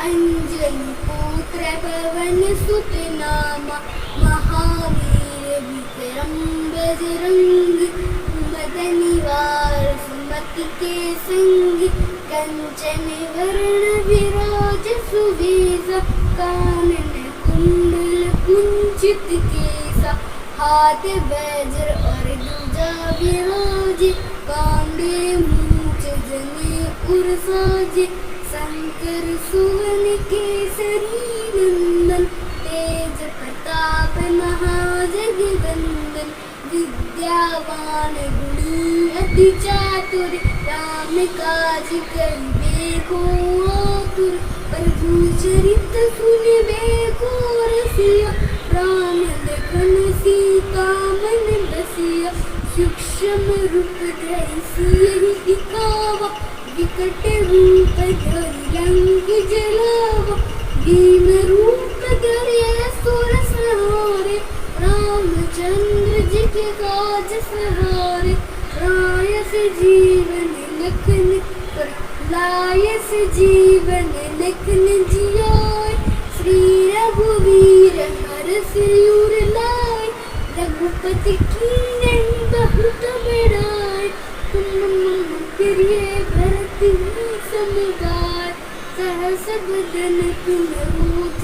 अंजनी पुत्र पवन सुत नामा, महावीर विक्रम बजरंगी, कुमति निवार सुमति के संगी, कंचन वरण विराज सुबेसा, कानन कुंडल कुंचित केसा, हाथ वज्र और ध्वजा विराजे, कांधे मूंछ जनेऊ साजे, शंकर सुवन केसरी नंदन, तेज प्रताप महाजगवंदन, विद्यावान गुणी अति चातुर, राम काज करिबे को आतुर, प्रभु चरित सुनिबे को रसिया, राम लखन सीता मन बसिया, सूक्ष्म रूप धरि सियहि दिखावा, विकट रूप धरि लंक जलावा, दीन रूप धरि असुर संहारे, रामचंद्र जी के काज सहारे, रायस जीवन लखन लायस जीवन लखन जियाय, श्री रघुवीर हरष उर लाय, रघुपति कीन्ही बहुत बड़ाई, तुम मम प्रिय भरत समुदाय, सहस बदन तुम रोज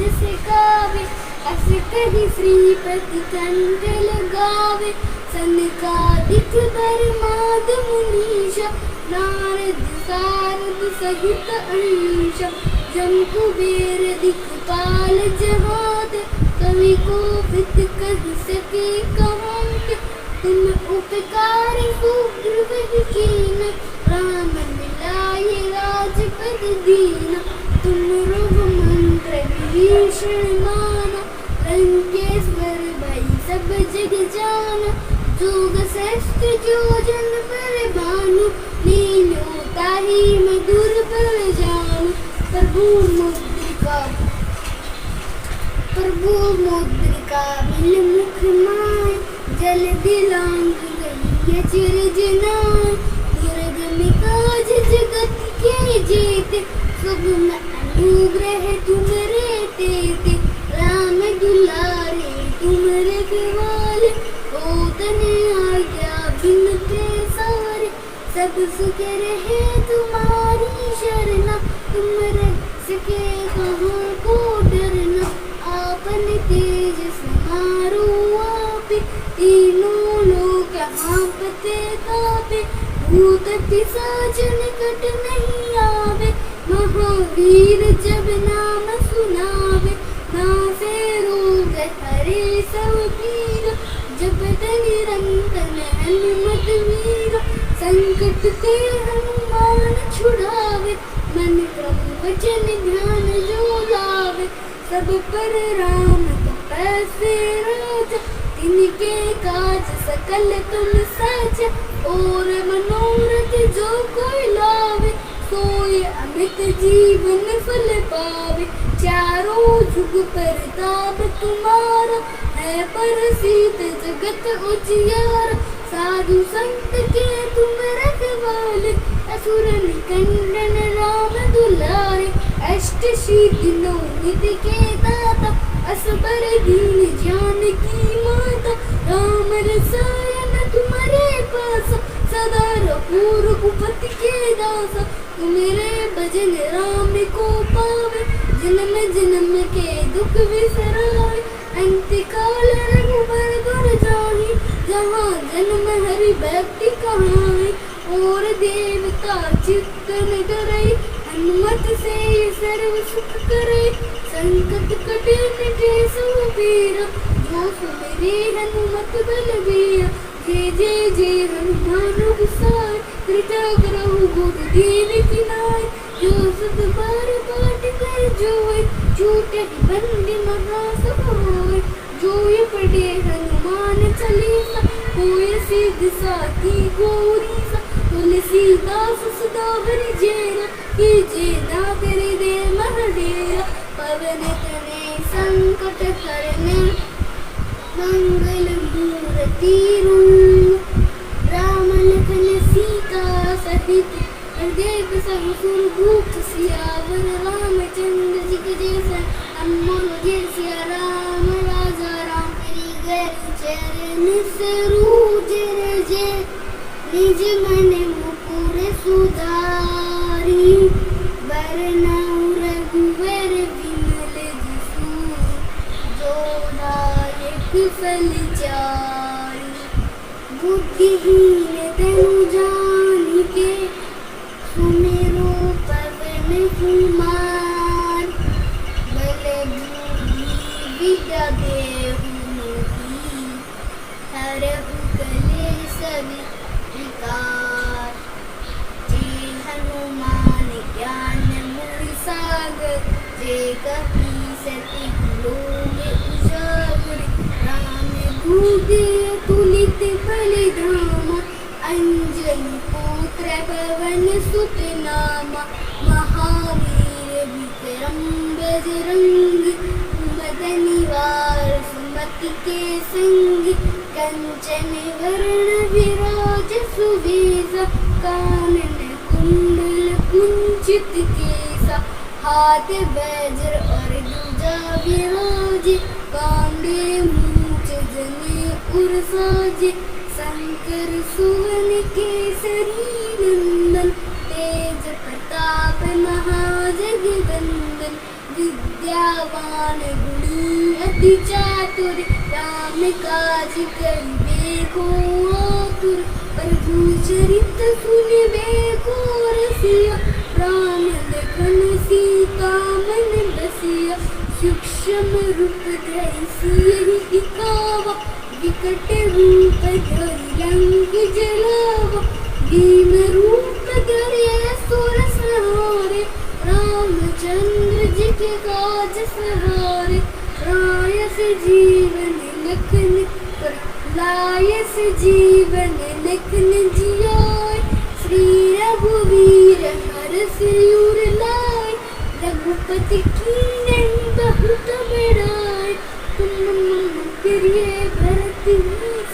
गावे, अस कहि श्रीपति कंठ लगावे, सनकादिक ब्रह्माद मुनीषा, नारद सारद सहित अहिंसा, जम कुबेर दिक्पाल जहांत, कवि कोविद कहि सके कहांत, तुम उपकार सुग्रीव कीन्हा, राम मिलाए राजपद दीन्हा, तुम रघुमंत्र विभीषण माना, लंकेश्वर भई सब जग जाना, जोग सहस्त्र जोजन पर भानु, लील्यो ताहि मधुर फल जानु, प्रभु मुद्रिका बिल मुख माय, जल दिलांग गई अचरज नाय, दुर्गम काज जगत के जेते, सुगम अनुग्रह तुमरे तेते, राम दुलारे तुम रखवाले, होतन आज्ञा बिन पैसारे, सब सुख रहे तुम्हारी शरणा, तुम रक्षके कहाँ को डरना, आपन तेज समारो आपे, तीनों लोक हाँपते कापे, भूत पिशाच निकट नहीं आवे, महावीर जब नाम सुनावे, निरंतर हनुमत वीर, संकट ते हनुमान छुड़ावे, मन क्रम वचन ध्यान जो लावे, सब पर राम तपस्वी राजा, तिनके काज सकल तुम साजा, और मनोरथ जो कोई लावे, सोई अमित जीवन फल पावे, चारों जुग परताप तुम्हारा, है प्रसिद्ध जगत उजियारा, साधु संत के तुम रखवाले, असुर निकंदन राम दुलारे, अष्ट सिद्धि नौ निधि के दाता, असबर दीन जानकी माता, राम रसायन तुम्हारे पास, सदा रघुपति के दासा, तुम्हारे भजन राम को पावे, जन्म जन्म के दुख विसरावे, अंत काल रघुबर दुर जाहि, जहाँ जन्म हरि भक्ति कहावे, और देवता चित्तन डरै, हनुमत से सर्व सुख करे, संकट कटे मिटे सुबीरा, जो सुमिरे हनुमत बलबीरा, जय जय जय हनुमान गोसाई, कृपा करहु गुरु दीन की नाई, जो सत बार पाठ कर जोई, छूटे बंदी महासुख होय, जो ये पढ़े हनुमान चालीसा, होय सिद्ध साखी गौरीसा, तुलसीदास सदा हरि चेरा, कीजे ना तेरे दे महडेरा, पवन तनय संकट हरने, मंगल मूर्ति रूप, राम लखन सीता सहित, हृदय सब सुर भूप, सियावर रामचंद्र जी के जैसा, अमर जय सिया राम राजा राम, तेरी गैर चरण सरोज रजे, निज मन मुकुर सुधारी, वरनउ रघुवर विमल जसु, जो नायक फल चारि, बुद्धिहीन तनु जानिके, सुमिरो पवन कुमार, बल बुद्धि विद्या देहु मोहि, हरहु कलेश विकार, जय हनुमान ज्ञान मोहि सागर, जय कपीसति लोक उजागर, राम दूत अतुलित बल धामा, अंजनी पुत्र पवन सुत नामा, महावीर विक्रम बजरंगी, कुमति निवार सुमति के संगी, कंचन वरण विराज सुवेशा, कानन कुंडल कुंचित केसा, हाथ वज्र और ध्वजा विराजे, कांधे मूंछ जने उर साजे, शंकर सुवन केसरी नंदन, तेज प्रताप महाजगवंदन, विद्यावान गुणी अति चातुर, राम काज करिबे को आतुर, प्रभु चरित सुनिबे को रसिया, राम लखन सीता मन बसिया, सूक्ष्म रूप धरि सियहि दिखावा, विकट रूप धरि लंक जलावा, भीम रूप धरि असुर संहारे, रामचंद्र जी के काज सहारे, रायस जीवन लखन लायस जीवन लखन जियाय, श्री रघुवीर हरषि उर लाय, रघुपति कीन्ही बहुत बड़ाई, तुम मम प्रिय भरत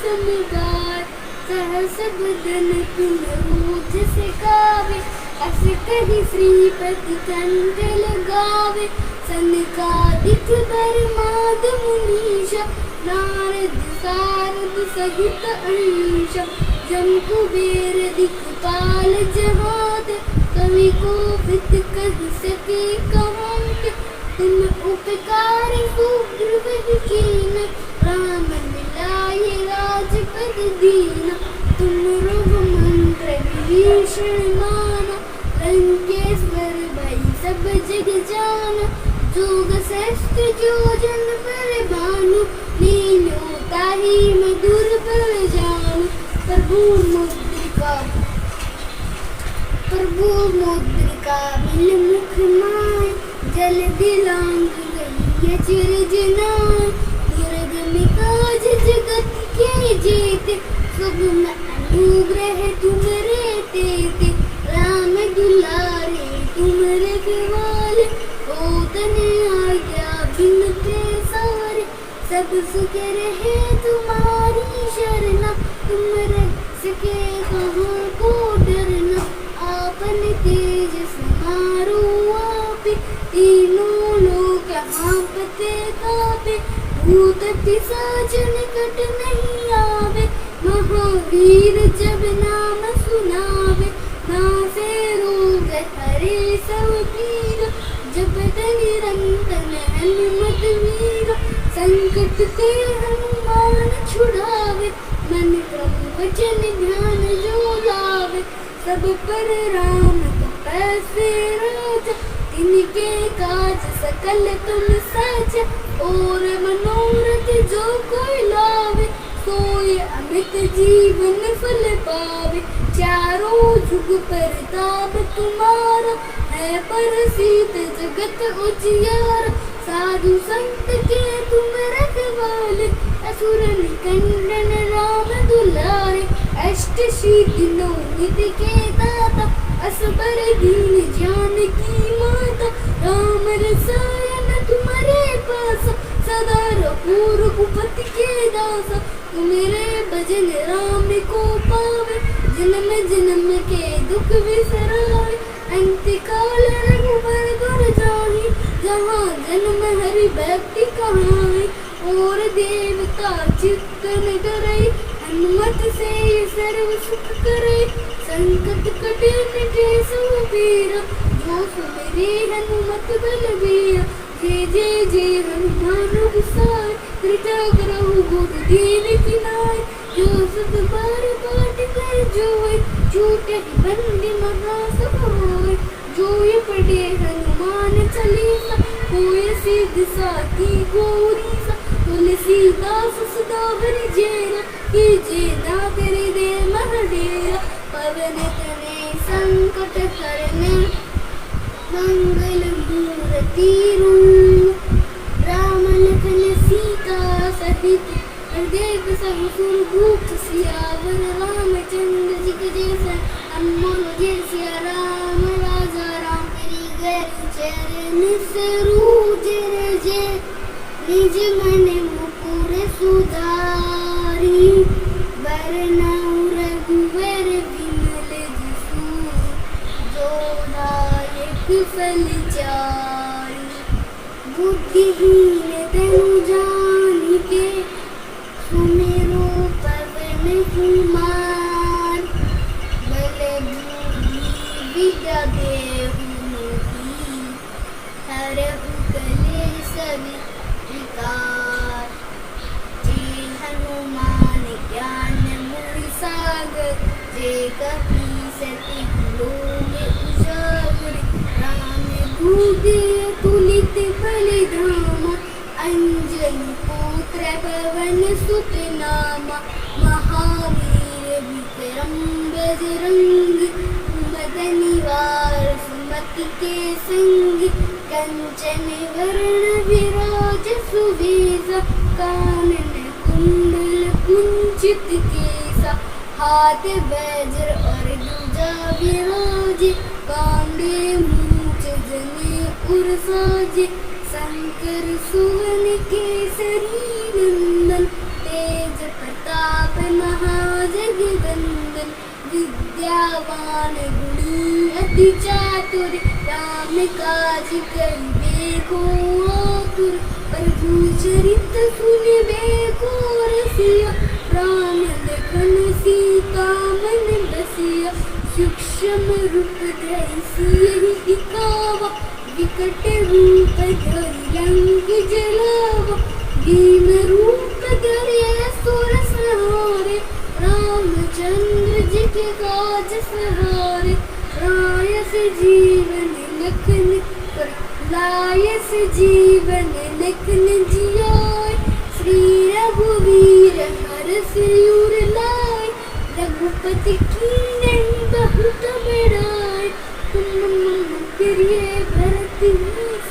समुदाय, सहस बदन तुम रोजस गावे, अस कहि श्रीपति कंठ लगावे, सनकादिक ब्रह्माद मुनीषा, नारद सारद सहित अहिंसा, जम कुबेर दिक्पाल जहांत, कवि कोविद कहि सके कहांत, तुम उपकार सुग्रीव कीन्हा, राम मिलाए राजपद दीन्हा, तुम रघुमंत्र विभीषण माना, लंकेश्वर भई सब जग जाना, जोग सहस्त्र जो जन पर भानु, लील्यो ताहि मधुर फल प्रभु मुद्रिका प्रभु मुद्रिका मिल मुख माय जल दिलांग गई चिर जनाय दुर्गम काज जगत के जेते सुगम अनुग्रह तुमरे तेते राम दुलारे तुमरे केवाले ओ तने आज्ञा बिन ते सारे सब सुख रहे तुम्हारी शरणा तुम रख सके कहाँ को डरना आपन तेज समारो आपे तीनों लोग कांपते कांपे भूत पिशाच निकट नहीं आवे महावीर जब नाम सुनावे नासे रोग हरे सब पीर जपत निरंतर हनुमत वीर संकट ते हनुमान छुड़ावे मन क्रम वचन ध्यान जो लावे सब पर राम तपस्वी राजा तिनके काज सकल तुम साज और मनोरथ जो कोई लावे सोई अमित जीवन फल पावे चारों जुग परताप तुम्हारा है परसिद्ध जगत उजियार साधु संत के तुम रखवाले असुर निकंदन राम दुलारे अष्ट सिद्धि नौ निधि के दाता असबर दीन जानकी माता राम रसायन तुम्हारे पास सदा रघुर रघुपति के दासा तुम्हारे भजन राम को पावे जन्म जन्म के दुख विसरावे अंत काल रघुबर दुर जाहि जहाँ जन्म हरि भक्ति कहाई और देवता चित्तन डरै हनुमत से सर्व सुख करे संकट कटे मिटे सुबीर जो सुमिरे हनुमत बलबीर जय जय जय हनुमान गोसाई कृपा करहु गुर दीन की नाय जो सत बार पाठ कर जोय छूटे बंदी महा सब होय जो ये पढ़े हनुमान चालीसा होय सिद्ध साखी गौरी सा तुलसीदास सदा हरि जैना कीजे ना तेरे दे महडेरा पवन तने संकट करने मंगल मूर्ति रूप राम लखन सीता सहित देव सब सुर भूप सियावर रामचंद्र जी के जैसा अनमोल जय सिया राम राजा राम तेरी गैर चरण सरूज रजे निज मन मुकुर सुधारी वरनौ रघुवर विमल जसु जो नायक फल चारि बुद्धिहीन तनु जानिके सुमिरो पवन कुमार बल बुद्धि विद्या देहु मोहि हरहु कलेश विकार जय हनुमान ज्ञान गुण सागर जय कपीसति लोक उजागर रामदूत तुलित बलिधामा अंजनी पुत्र पवन सुत नामा महावीर विक्रम बजरंगी कुमद निवार सुमति के संगी कंचन वरण विराज सुवेशा कानन कुंडल कुंचित केसा हाथ वज्र और ध्वजा विराजे कांधे मूंछ जने उर साजे शंकर सुवन केसरी नंदन तेज प्रताप महाजगवंदन विद्यावान गुणी अति चातुर राम काज करिबे को आतुर प्रभु चरित सुनिबे को रसिया राम लखन सीता मन बसिया सूक्ष्म रूप धरि सियहि दिखावा विकट रूप धरि लंक जलावा भीम रूप धरि असुर संहारे रामचंद्र जी के काज सहारे रायस जीवन लखन लायस जीवन लखन जियाय श्री रघुवीर हरष उर लाय पति की नहीं बहुत बड़ाई, तुम प्रिय भरत ही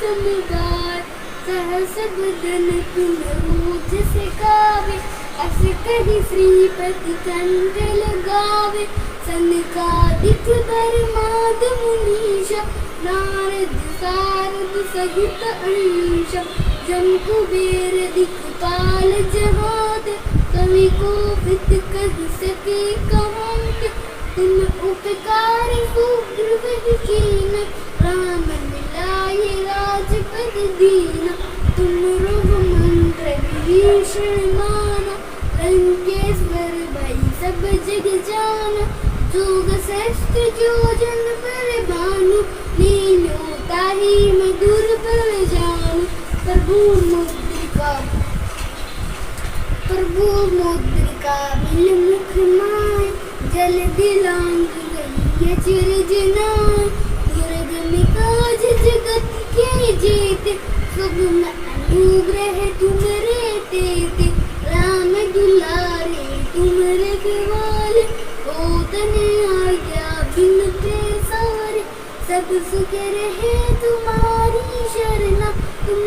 समुदाय। सहस बदन तुम रोज से गावे, अस कही श्रीपति कंठ लगावे। सनकादिक बरमाद मुनीषा, नारद सारद सहित अहिंसा। जम कुबेर दिक्पाल जहाद, कवि को वित कह सके कहात। तुम उपकार सुग्रीव कीना, राम मिलाए राजपद दीना। तुम रुग मंत्र विभीषण माना, लंकेश्वर भई सब जग जाना। जोग सहस्त्र योजन पर भानु, लील्यो ताहि मधुर फल जानु। प्रभु मुद्रिका बिल मुख माय, जल दिलांग गई चिर जनाय। दुर्गम काज जगत के जेते, सुगम अनुग्रह तुमरे तेते। राम दुलारे तुम रखवाले, होतन आज्ञा बिन पैसारे। सब सुख रहे तुम्हारी शरणा, तुम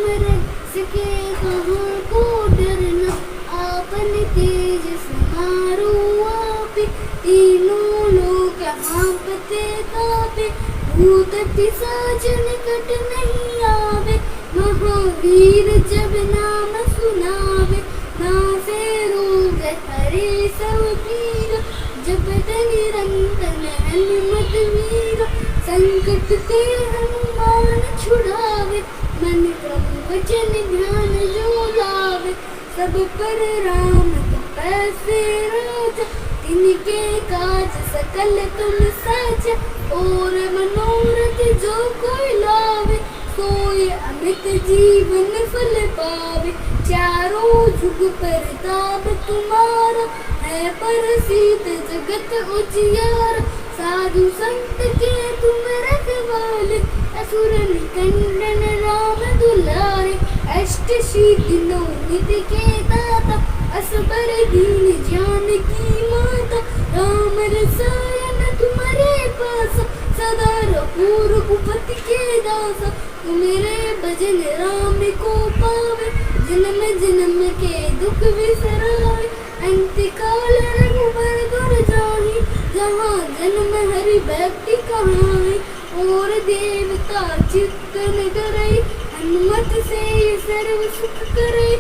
सके कहाँ को डरना। आपन तेज समारो आपे, तीनों लोक कांपते कापे। भूत पिशाच निकट नहीं आवे, महावीर जब नाम सुनावे। नासे रोग हरे सब पीर, जपत निरंतर हनुमत वीर। संकट ते हनुमान छुड़ावे, मन क्रम वचन ध्यान जो लावे। सब पर राम तपस्वी राजा, तिनके काज सकल तुम साजा। और मनोरथ जो कोई लावे, सोई अमित जीवन फल पावे। चारों जुग परताप तुम्हारा, है परसिद्ध जगत उजियारा। साधु संत के तुम रखवाले, असुर निकंदन राम दुलारे। अष्ट सिद्धि नौ निधि के दाता, असबर दीन जानकी माता। राम रसायन तुम्हारे पास, सदा रघुर रघुपति के दासा। तुम्हारे भजन राम को पावे, जन्म जन्म के दुख विसराए। अंत काल रघुबर दुर जाहि, जहाँ जन्म हरि भक्ति कहाई। और देवता चित्तन डरै, हनुमत से सर्व सुख करे।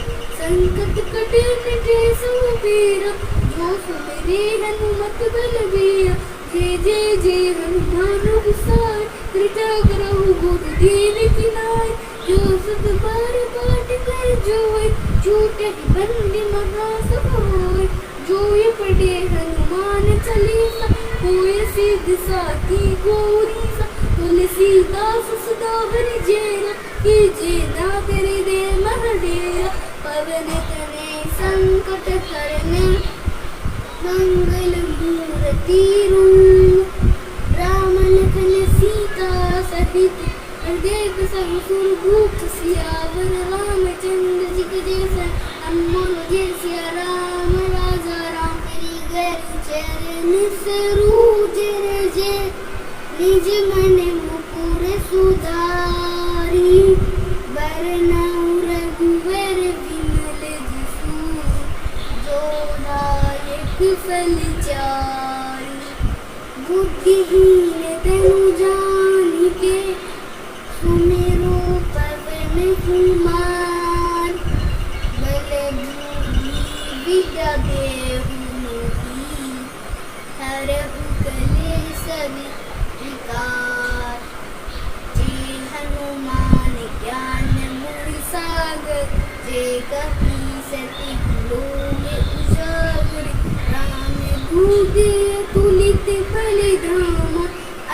संकट कटे मिटे सब पीरा, जो सुमिरे हनुमत बलबीरा। जय जय जय हनुमान गोसाई, कृपा करहु गुर दीन की नाई। जो सत बार पाठ कर जोय, छूटे बंदी महा सब होय। जो ये पढ़े हनुमान चालीसा, होय सिद्धि साखी गौरीसा। तुलसीदास सदा हरि चेरा, कीजे ना तेरे दे महडेरा। पवन तनय संकट हरने, मंगल मूर्ति रूप। राम लखन सीता सहित, हृदय सब सुर भूप। सियावर रामचंद्र जी के जैसा, अनमोल जय सिया राम राजा राम। तेरी गर चरण सरोज रज, निज मन मुकुर सुधारी। बरनउँ रघुवर विमल जसु, जो दायक फल चारि। बुद्धिहीन तनु जानिके, सुमिरो पवन कुमार। बल बुद्धि विद्या देहु मोहि, हरहु कलेश विकार। जय हनुमान ज्ञान गुण सागर, जय कपीसति लोक उजागर। रामदूत अतुलित बल धामा,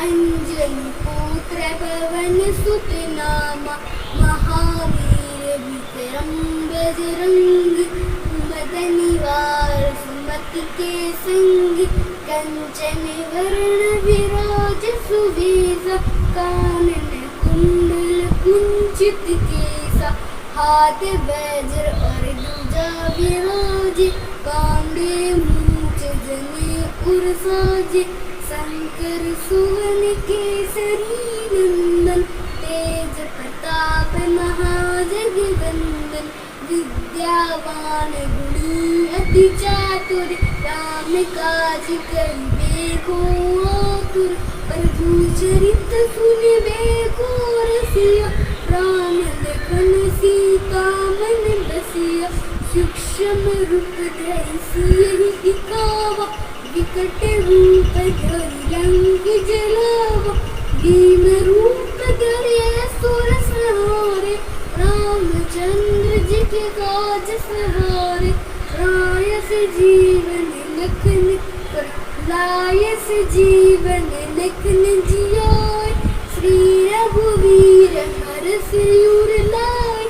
अंजनी पुत्र पवन सुत नामा। महावीर विक्रम बजरंगी, कुमति निवार सुमति के संगी। कंचन वरण विराज सुवेशा, कानन कुंडल कुंचित केसा। हाथ वज्र और ध्वजा विराजे, कांधे मूंछ जनेऊ उर साजे शंकर सुवन केसरी नंदन तेज प्रताप महाजगवंदन विद्यावान गुणी अति चातुर राम काज करिबे को आतुर प्रभु चरित सुनिबे को रसिया राम लखन सीता मन बसिया सूक्ष्म रूप धरि सियहि दिखावा विकट रूप धरि लंक जलावा भीम रूप धरि असुर संहारे रामचंद्र जी के काज सहारे रायस जीवन लखन लायस जीवन लखन जियाय श्री रघुवीर हरष उर लाय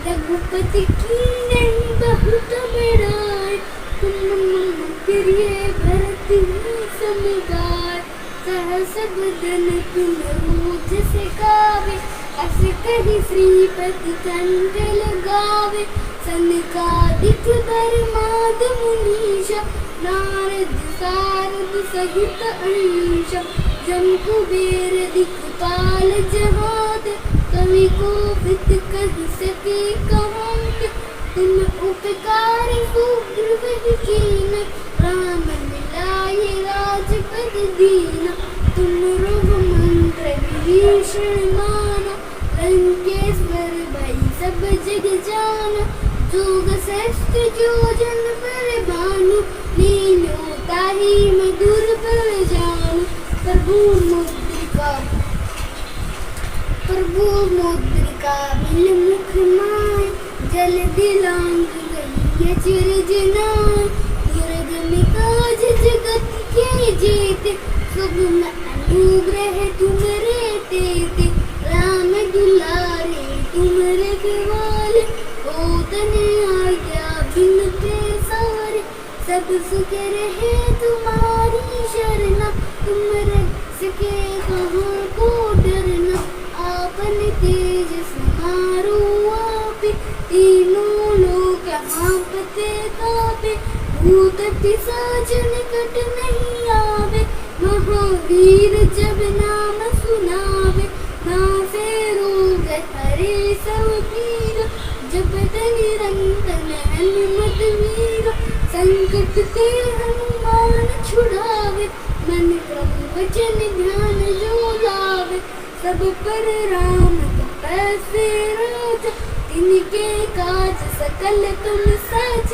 रघुपति कीन्ही बहुत बड़ाई तुम मम प्रिय भरत समुदाय सहस बदन तुम रोज से गावे अस कहि श्रीपति कंठ लगावे सनकादिक बरमाद मुनीषा नारद सारद सहित अहिंसा जम कुबेर दिक्पाल जहाद कवि कोविद कहि सके कहात तुम उपकार सुग्रीव कीन राम मिलाए राजपद दीना तुम रघु मंत्र विभीषण माना लंकेश्वर भई सब जग जाना जोग सहस्त्र योजन पर भानु लीनो ताहि मधुर पर जानु प्रभु मुद्रिका बिल मुख माय जल दिलांग गई अचरज नाय दुर्गम काज जगत के जेते सुगम अनुग्रह तुमरे तेते राम दुलारे तुम रखवाले होतन आज्ञा बिन पैसारे सब सुख रहे तुम्हारी शरणा तुम सके कहाँ को डरना आपन तेज समारो आपे तीनों लोक हाँपते कापे भूत पिशाच निकट नहीं आवे महावीर जब नाम सुनावे नासे रोग हरे सब पीर जपत निरंतर हनुमत वीर संकट ते हनुमान छुड़ावे मन क्रम वचन ध्यान जो लावे सब पर राम तपस्वी राजा तिनके काज सकल तुम साज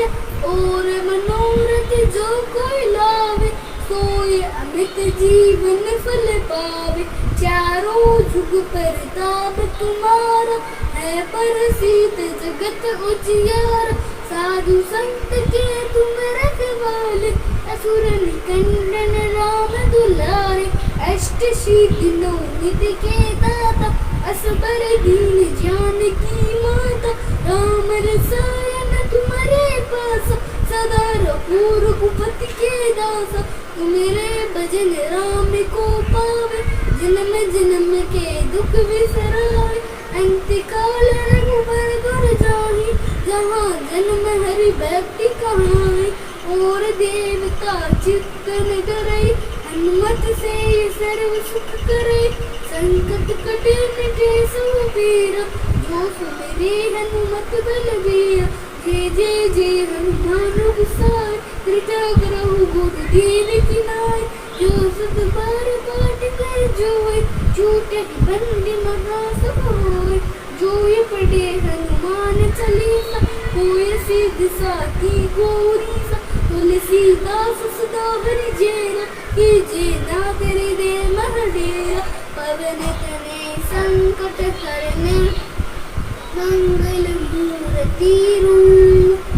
और मनोरथ जो कोई लावे सोई अमित जीवन फल पावे चारों जुग परताप तुम्हारा है परसिद्ध जगत उजियार साधु संत के तुम रखवाले असुर निकंदन राम दुलारे अष्ट सिद्धि नौ निधि के दाता असबर दीन जानकी माता राम रसायन तुम्हारे पास सदा रघुपति के दासा तुम्हारे भजन राम को पावे जन्म जन्म के दुख विसराए अंत काल रघुबर दुर जाहि जहाँ जन्म हरि भक्ति कहाई और देवता चित्त न डरै हनुमत से सर्व सुख करे संकट कटे मिटे सुबीर जो सुमिरे हनुमत बलबीर जय जय जय हनुमान गोसाई कृपा करहु गुर दीन किनाय जो सत बार पाठ कर जोय छूटे बंदी महा सब होय जो ये पढ़े हनुमान चालीसा होय सिद्ध साखी गौरी सा तुलसीदास सदा हरि जैना कीजे ना तेरे दे महडेरा पवन तने संकट करने मंगल मूर्ति रूप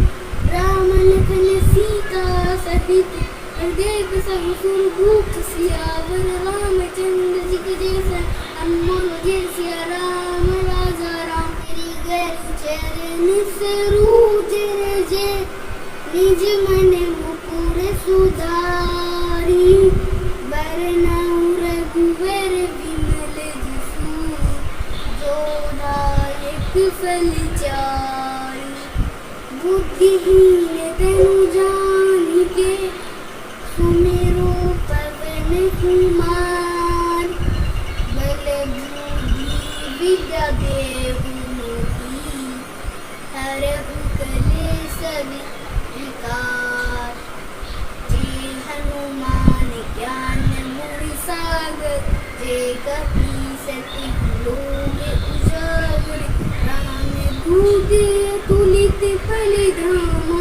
राम लखन सीता सहित देव सब सुर भूप सियावर रामचंद्र जी के जैसा अनमोल जय सिया राम राजा राम तेरी गैर चरण सरोज रजे निज मन मुकुर सुधारी बरनउँ रघुवर विमल जसु जो दायक फल चारि बुद्धिहीन तनु जानिके सुमिरो कुमार बल बुद्धि विद्या देहु मोहि हरहु कलेश विकार जय हनुमान ज्ञान गुण सागर जय कपीसति लोक उजागर रामदूत अतुलित बलधामा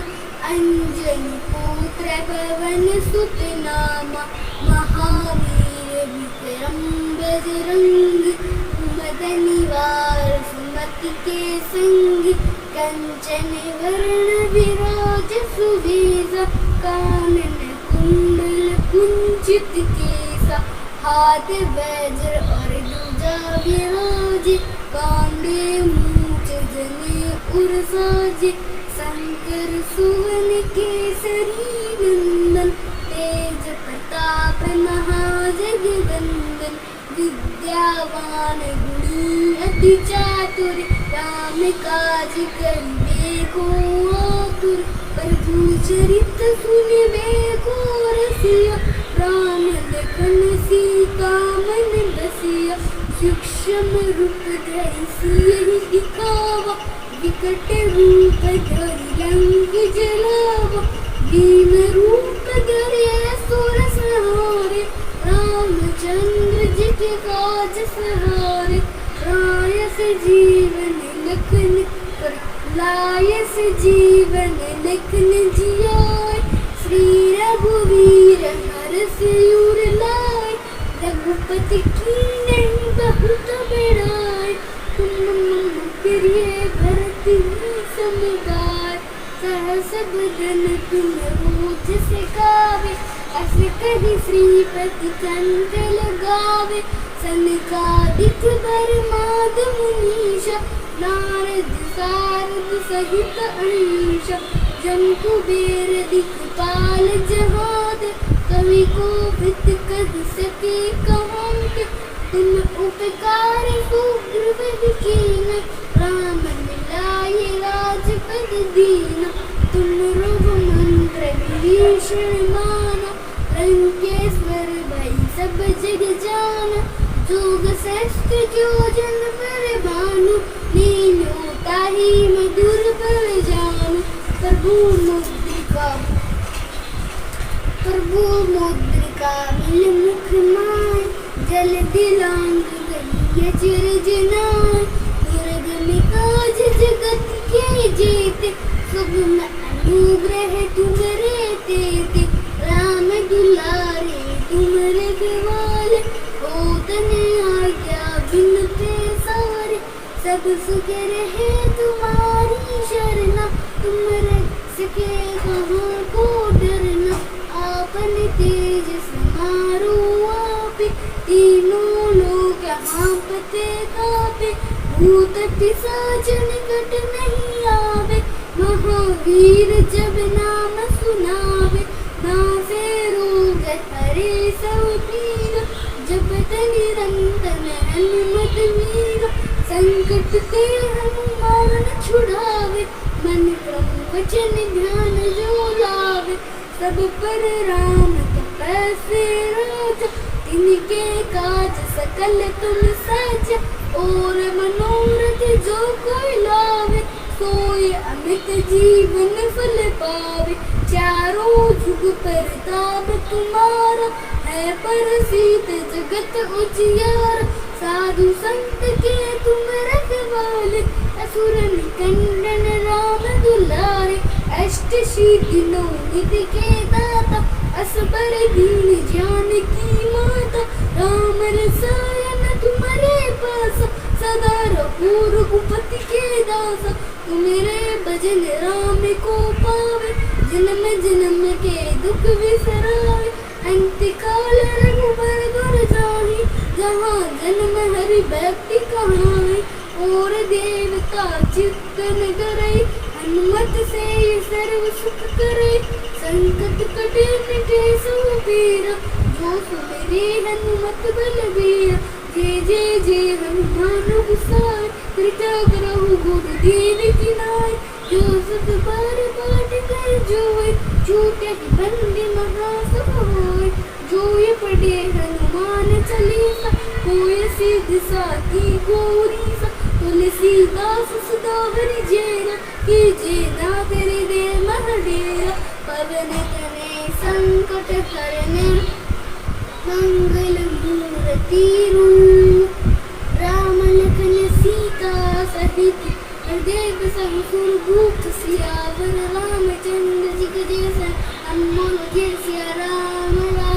अंजनी पुत्र पवन सुत नामा महावीर विक्रम बजरंगी कुमति निवार सुमति के संगी कंचन वरण विराज सुवेशा कानन कुंडल कुंचित केसा हाथ वज्र और ध्वजा विराजे कांधे मूंछ जने उर साजे शंकर सुवन केसरी नंदन तेज प्रताप महाजगवंदन विद्यावान गुणी अति चातुर राम काज करिबे को आतुर प्रभु चरित सुनिबे को रसिया राम लखन सीता मन बसिया सूक्ष्म रूप धरि सियहि दिखावा विकट रूप धरि लंक जलावा दीन रूप धरि असुर संहारे रामचंद्र जी के काज सहारे रायस जीवन लखन पर लायस जीवन लखन जियाय श्री रघुवीर हरष उर लाय रघुपति कीन्ही बहुत बड़ाई तुम मम प्रिय भरत समुदाय सहस बदन तुम रोज से गावे अस कहि श्रीपति कंठ लगावे सनकादिक बरमाद मुनीषा नारद सारद सहित अहिषा जम कुबेर दिखपाल जहाद कवि को वित कहि सके कहाते तुम उपकार सुग्रीव कीन्ह राम मिलाए राजपद दीना तुम रघुमंत्र विभीषण माना लंकेश्वर भई सब जग जाना जोग सहस्त्र जोजन पर भानु लीनो ताहि मधुर फल जानु प्रभु मुद्रिका मिल मुख माय जल दिलांग गलिय चिरज नाय दुर्गम काज जगत के जेते सुगम अनुग्रह तुम्हारे तेते राम दुलारे तुम रखवाले होतन आज्ञा बिन पैसारे सब सुख रहे तुम्हारी शरणा तुम रक्षके कहाँ को डरना आपन तेज समारो आपे तीनों लोग हाँपते कापे भूत पिशाच निकट नहीं आवे महावीर जब नाम सुनावे नासे रोग हरे सब पीरा जपत निरंतर हनुमत मीरा संकट ते हनुमान छुड़ावे मन क्रम वचन ध्यान जो लावे सब पर राम तपस्वी राजा तिनके काज सकल तुम साजा और मनोरथ जो कोई लावे सोई अमित जीवन फल पावे चारों जुग परताप तुम्हारा है परसिद्ध जगत उजियारा साधु संत के तुम रखवाले असुर निकंदन राम दुलारे अष्ट सिद्धि नौ निधि के दाता असबर दीन जानकी माता राम रसायन तुम्हारे पास सदा रघु रघुपति के दासा तुम्हारे भजन राम को पावे जन्म जन्म के दुख विसरावे अंत काल रघुबर दुर जाहि जहाँ जन्म हरि भक्ति कहाई और देवता चित्तन करे हनुमत से सर्व सुख करे संकट कटे मिटे सुबीरा जो सुमेरे हनुमत बलबीरा जय जय जय हनुमान गुसाई कृपा करहु गुरुदेव की नाय जो सत बार पाठ कर जोय छूटे बंदी महासभ होय जो ये पढ़े पढ़े हनुमान चालीसा, कोई सिद्ध साकी गौरी सा, तुलसीदास सदा हरि जयरा, कीजे ना तेरे दे महडेरा, पवन तनय संकट हरने मंगल मूर्ति रूप, राम लखन सीता सहित हृदय संग भूख, सियावर रामचंद्र जी के जैसा अनमोल जय सिया राम।